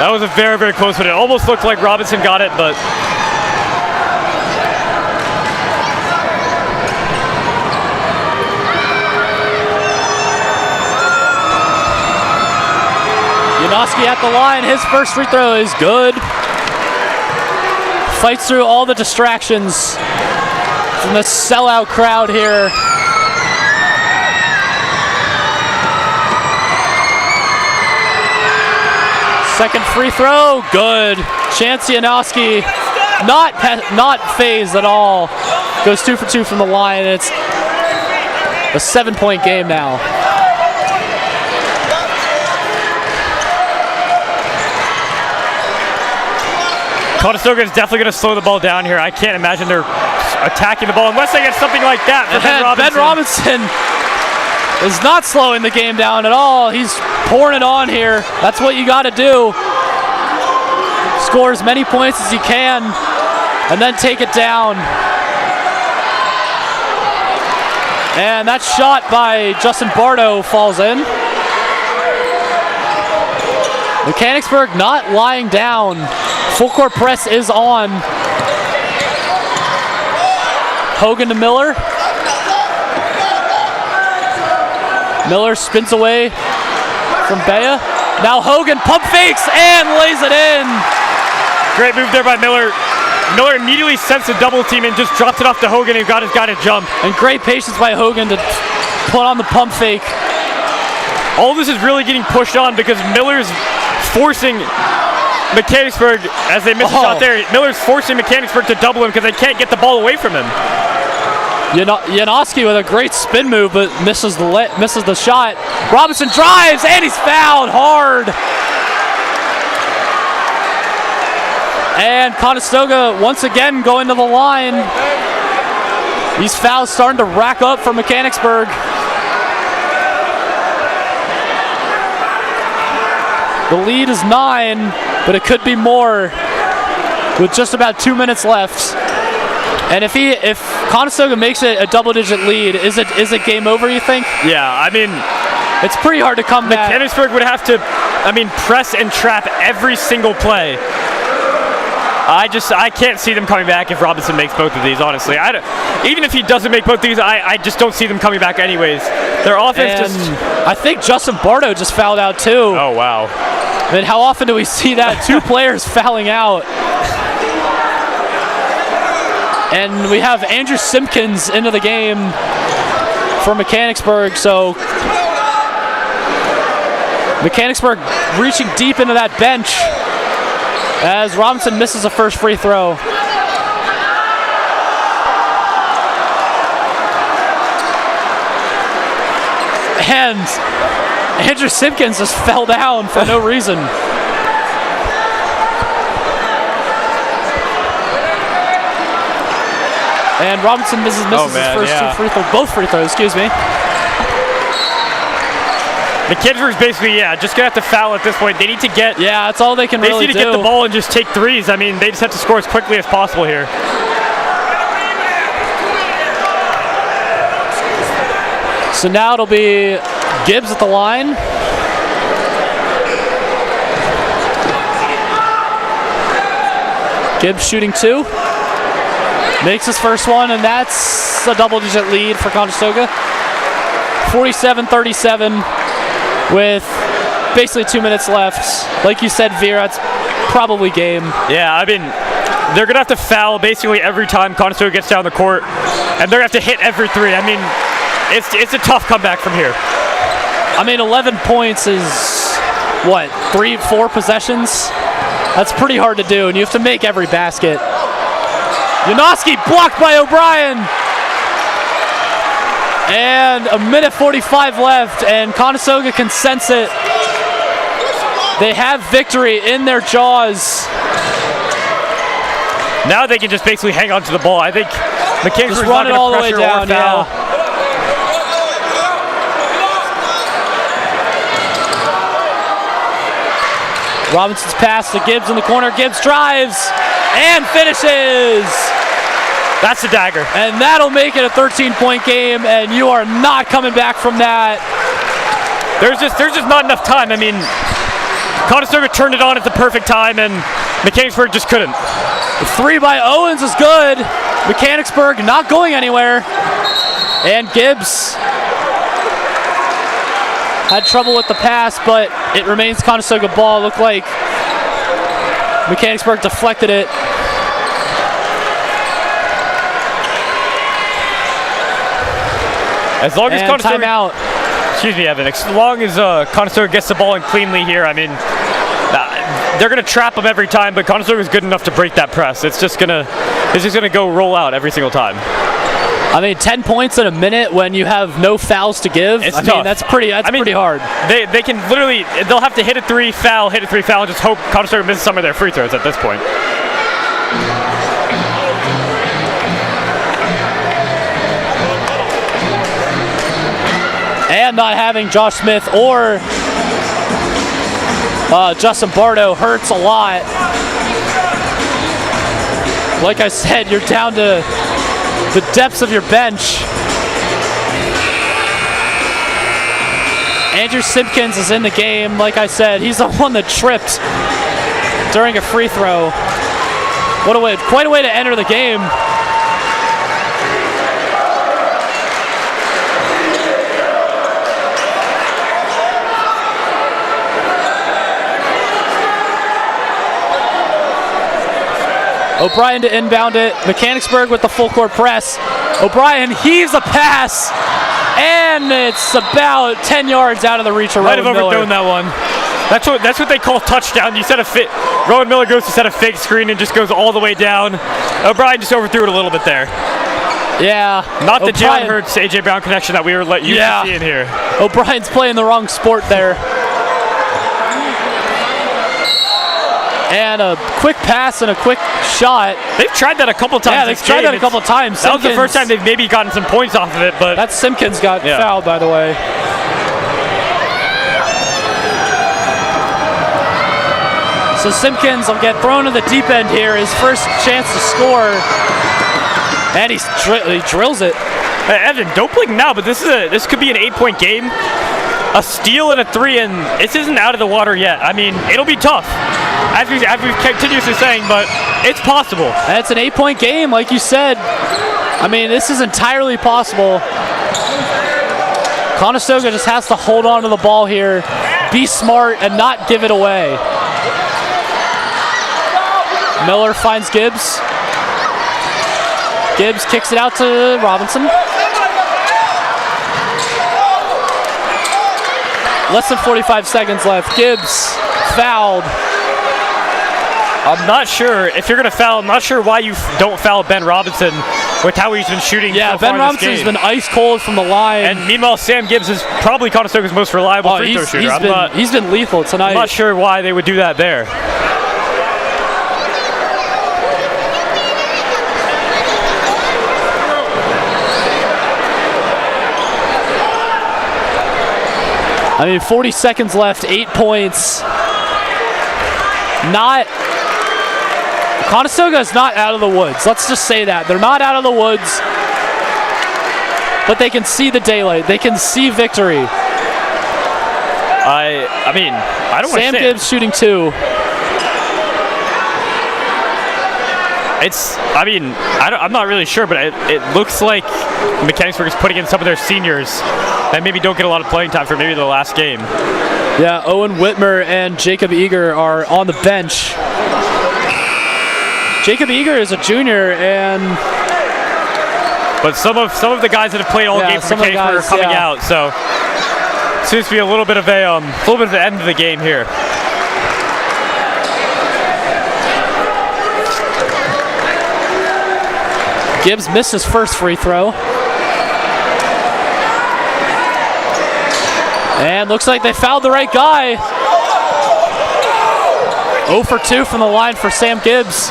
[SPEAKER 2] That was a very, very close one. It almost looked like Robinson got it, but
[SPEAKER 1] Janoski at the line. His first free throw is good. Fights through all the distractions from the sellout crowd here. Second free throw, good. Chance Janoski, not phased at all. Goes 2 for 2 from the line. It's a 7-point game now.
[SPEAKER 2] Conestoga is definitely going to slow the ball down here. I can't imagine they're attacking the ball unless they get something like that for Ben Robinson.
[SPEAKER 1] Ben Robinson is not slowing the game down at all. He's pouring it on here. That's what you got to do. Score as many points as you can and then take it down. And that shot by Justin Bardo falls in. Mechanicsburg not lying down. Full court press is on. Hogan to Miller. Miller spins away from Bea. Now Hogan pump fakes and lays it in.
[SPEAKER 2] Great move there by Miller. Miller immediately sensed a double team and just dropped it off to Hogan and got his guy to jump.
[SPEAKER 1] And great patience by Hogan to put on the pump fake.
[SPEAKER 2] All this is really getting pushed on because Miller's forcing Mechanicsburg, as they miss a shot there, Miller's forcing Mechanicsburg to double him because they can't get the ball away from him.
[SPEAKER 1] Janoski with a great spin move, but misses the shot. Robinson drives, and he's fouled hard. And Conestoga once again going to the line. These fouls starting to rack up for Mechanicsburg. The lead is 9, but it could be more with just about 2 minutes left. And if Conestoga makes it a double-digit lead, is it game over, you think?
[SPEAKER 2] Yeah, I mean,
[SPEAKER 1] it's pretty hard to come back.
[SPEAKER 2] Mechanicsburg would have to, press and trap every single play. I can't see them coming back if Robinson makes both of these, honestly. Even if he doesn't make both of these, I just don't see them coming back anyways. Their offense
[SPEAKER 1] I think Justin Bardo just fouled out too.
[SPEAKER 2] Oh, wow.
[SPEAKER 1] I mean, how often do we see that? 2 players fouling out. And we have Andrew Simpkins into the game for Mechanicsburg, so Mechanicsburg reaching deep into that bench as Robinson misses a first free throw. And Andrew Simpkins just fell down for no reason. And Robinson misses his first two free throws, both free throws, excuse me.
[SPEAKER 2] Mechanicsburg's basically, just going to have to foul at this point. They need to get...
[SPEAKER 1] Yeah, that's all they can really do.
[SPEAKER 2] They need to get the ball and just take threes. I mean, they just have to score as quickly as possible here.
[SPEAKER 1] So now it'll be Gibbs at the line. Gibbs shooting 2. Makes his first one, and that's a double-digit lead for Conestoga. 47-37 with basically 2 minutes left. Like you said, Veer, that's probably game.
[SPEAKER 2] Yeah, I mean, they're going to have to foul basically every time Conestoga gets down the court, and they're going to have to hit every three. I mean, it's a tough comeback from here.
[SPEAKER 1] I mean, 11 points is, what, 3-4 possessions? That's pretty hard to do, and you have to make every basket. Janoski blocked by O'Brien. And a minute 45 left, and Conestoga can sense it. They have victory in their jaws.
[SPEAKER 2] Now they can just basically hang on to the ball. I think Mechanicsburg's
[SPEAKER 1] run it all the way down. Yeah. Robinson's pass to Gibbs in the corner. Gibbs drives and finishes.
[SPEAKER 2] That's the dagger.
[SPEAKER 1] And that'll make it a 13-point game, and you are not coming back from that.
[SPEAKER 2] There's just not enough time. I mean, Conestoga turned it on at the perfect time, and Mechanicsburg just couldn't.
[SPEAKER 1] The 3 by Owens is good. Mechanicsburg not going anywhere. And Gibbs had trouble with the pass, but it remains Conestoga ball. Looked like Mechanicsburg deflected it.
[SPEAKER 2] As long as Conestoga,
[SPEAKER 1] timeout.
[SPEAKER 2] Excuse me, Evan. As long as Conestoga gets the ball in cleanly here, I mean, they're going to trap them every time. But Conestoga is good enough to break that press. It's just gonna go roll out every single time.
[SPEAKER 1] I mean, 10 points in a minute when you have no fouls to give.
[SPEAKER 2] It's
[SPEAKER 1] tough.
[SPEAKER 2] I
[SPEAKER 1] mean, that's pretty hard.
[SPEAKER 2] They can literally, they'll have to hit a 3, foul, and just hope Conestoga misses some of their free throws at this point.
[SPEAKER 1] And not having Josh Smith or Justin Bardo hurts a lot. Like I said, you're down to the depths of your bench. Andrew Simpkins is in the game. Like I said, he's the one that tripped during a free throw. What a way, quite a way to enter the game. O'Brien to inbound it. Mechanicsburg with the full court press. O'Brien heaves a pass, and it's about 10 yards out of the reach of Rowan Miller.
[SPEAKER 2] Might have overthrown that one. That's what they call touchdown. You set a fit. Rowan Miller goes to set a fake screen and just goes all the way down. O'Brien just overthrew it a little bit there.
[SPEAKER 1] Yeah.
[SPEAKER 2] Not the Jalen Hurts, AJ Brown connection that we were used to seeing here.
[SPEAKER 1] O'Brien's playing the wrong sport there. And a quick pass and a quick shot.
[SPEAKER 2] They've tried that a couple times.
[SPEAKER 1] Yeah, they've tried that a couple times.
[SPEAKER 2] That was the first time they've maybe gotten some points off of it, but
[SPEAKER 1] that Simpkins got fouled, by the way. So Simpkins will get thrown to the deep end here. His first chance to score, and he drills it.
[SPEAKER 2] Hey, Evan, don't blink now, but this could be an 8-point game. A steal and a 3, and this isn't out of the water yet. I mean, it'll be tough, as we've continuously saying, but it's possible.
[SPEAKER 1] And it's an 8-point game, like you said. I mean, this is entirely possible. Conestoga just has to hold on to the ball here, be smart, and not give it away. Miller finds Gibbs. Gibbs kicks it out to Robinson. Less than 45 seconds left. Gibbs fouled.
[SPEAKER 2] I'm not sure if you're going to foul. I'm not sure why you don't foul Ben Robinson. with how he's been shooting.
[SPEAKER 1] Yeah,
[SPEAKER 2] so far
[SPEAKER 1] Ben
[SPEAKER 2] in
[SPEAKER 1] Robinson's
[SPEAKER 2] this game.
[SPEAKER 1] been ice cold from the line.
[SPEAKER 2] And meanwhile, Sam Gibbs is probably Conestoga's most reliable free throw shooter.
[SPEAKER 1] He's been lethal tonight.
[SPEAKER 2] I'm not sure why they would do that there.
[SPEAKER 1] I mean, 40 seconds left, 8 points. Conestoga is not out of the woods. Let's just say that. They're not out of the woods, but they can see the daylight. They can see victory.
[SPEAKER 2] I mean, I don't want to say
[SPEAKER 1] Sam Gibbs shooting 2.
[SPEAKER 2] I'm not really sure, but it looks like Mechanicsburg is putting in some of their seniors that maybe don't get a lot of playing time for maybe the last game.
[SPEAKER 1] Yeah, Owen Whitmer and Jacob Eager are on the bench. Jacob Eager is a junior,
[SPEAKER 2] but some of the guys that have played all game for Mechanicsburg are coming out, so it seems to be a little bit of the end of the game here.
[SPEAKER 1] Gibbs missed his first free throw. And looks like they fouled the right guy. 0 for 2 from the line for Sam Gibbs.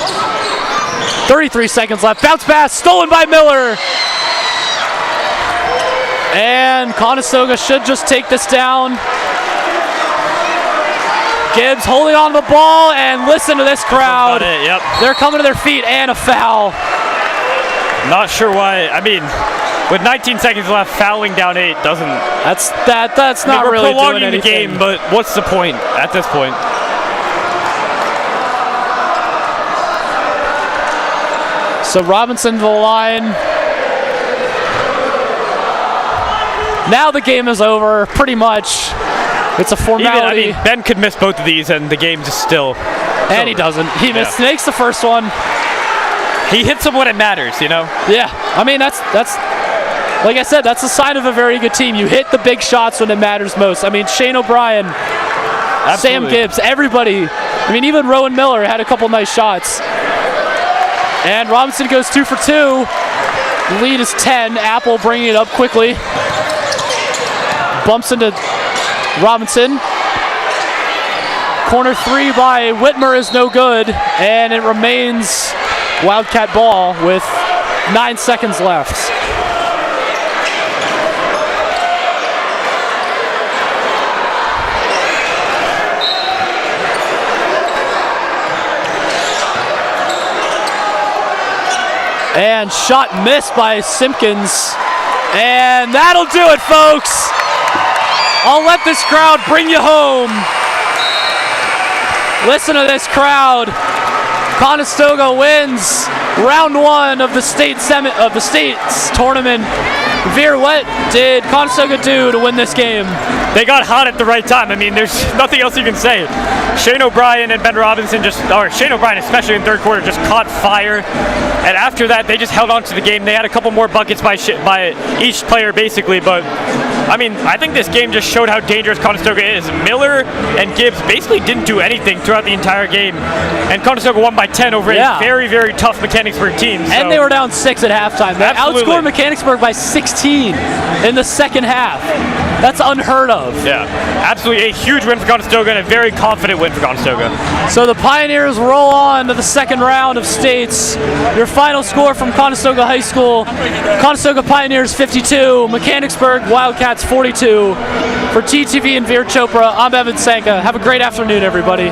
[SPEAKER 1] 33 seconds left. Bounce pass stolen by Miller. And Conestoga should just take this down. Gibbs holding on to the ball, and listen to this crowd.
[SPEAKER 2] Yep.
[SPEAKER 1] They're coming to their feet, and a foul.
[SPEAKER 2] Not sure why. I mean, with 19 seconds left, fouling down 8 doesn't.
[SPEAKER 1] That's not really doing anything.
[SPEAKER 2] We're prolonging the game, but what's the point at this point?
[SPEAKER 1] So Robinson to the line. Now the game is over, pretty much. It's a formality.
[SPEAKER 2] Ben could miss both of these, and the game just still.
[SPEAKER 1] And he doesn't. He makes the first one.
[SPEAKER 2] He hits them when it matters, you know?
[SPEAKER 1] Yeah. I mean, that's like I said, that's a sign of a very good team. You hit the big shots when it matters most. I mean, Shane O'Brien, Sam Gibbs, everybody. I mean, even Rowan Miller had a couple nice shots. And Robinson goes 2 for 2. The lead is 10. Apple bringing it up quickly. Bumps into Robinson. Corner 3 by Whitmer is no good, and it remains Wildcat ball with 9 seconds left. And shot missed by Simpkins. And that'll do it, folks. I'll let this crowd bring you home. Listen to this crowd. Conestoga wins round 1 of the state's tournament. Veer, what did Conestoga do to win this game?
[SPEAKER 2] They got hot at the right time. I mean, there's nothing else you can say. Shane O'Brien and Ben Robinson Shane O'Brien especially in third quarter just caught fire. And after that, they just held on to the game. They had a couple more buckets by each player, basically. But, I mean, I think this game just showed how dangerous Conestoga is. Miller and Gibbs basically didn't do anything throughout the entire game. And Conestoga won by 10 over a very, very tough Mechanicsburg team. So.
[SPEAKER 1] And they were down 6 at halftime. They outscored Mechanicsburg by 16 in the second half. That's unheard of.
[SPEAKER 2] Yeah, absolutely a huge win for Conestoga and a very confident win for Conestoga.
[SPEAKER 1] So the Pioneers roll on to the second round of states. Your final score from Conestoga High School: Conestoga Pioneers 52, Mechanicsburg Wildcats 42. For TTV and Veer Chopra, I'm Evan Sanka. Have a great afternoon, everybody.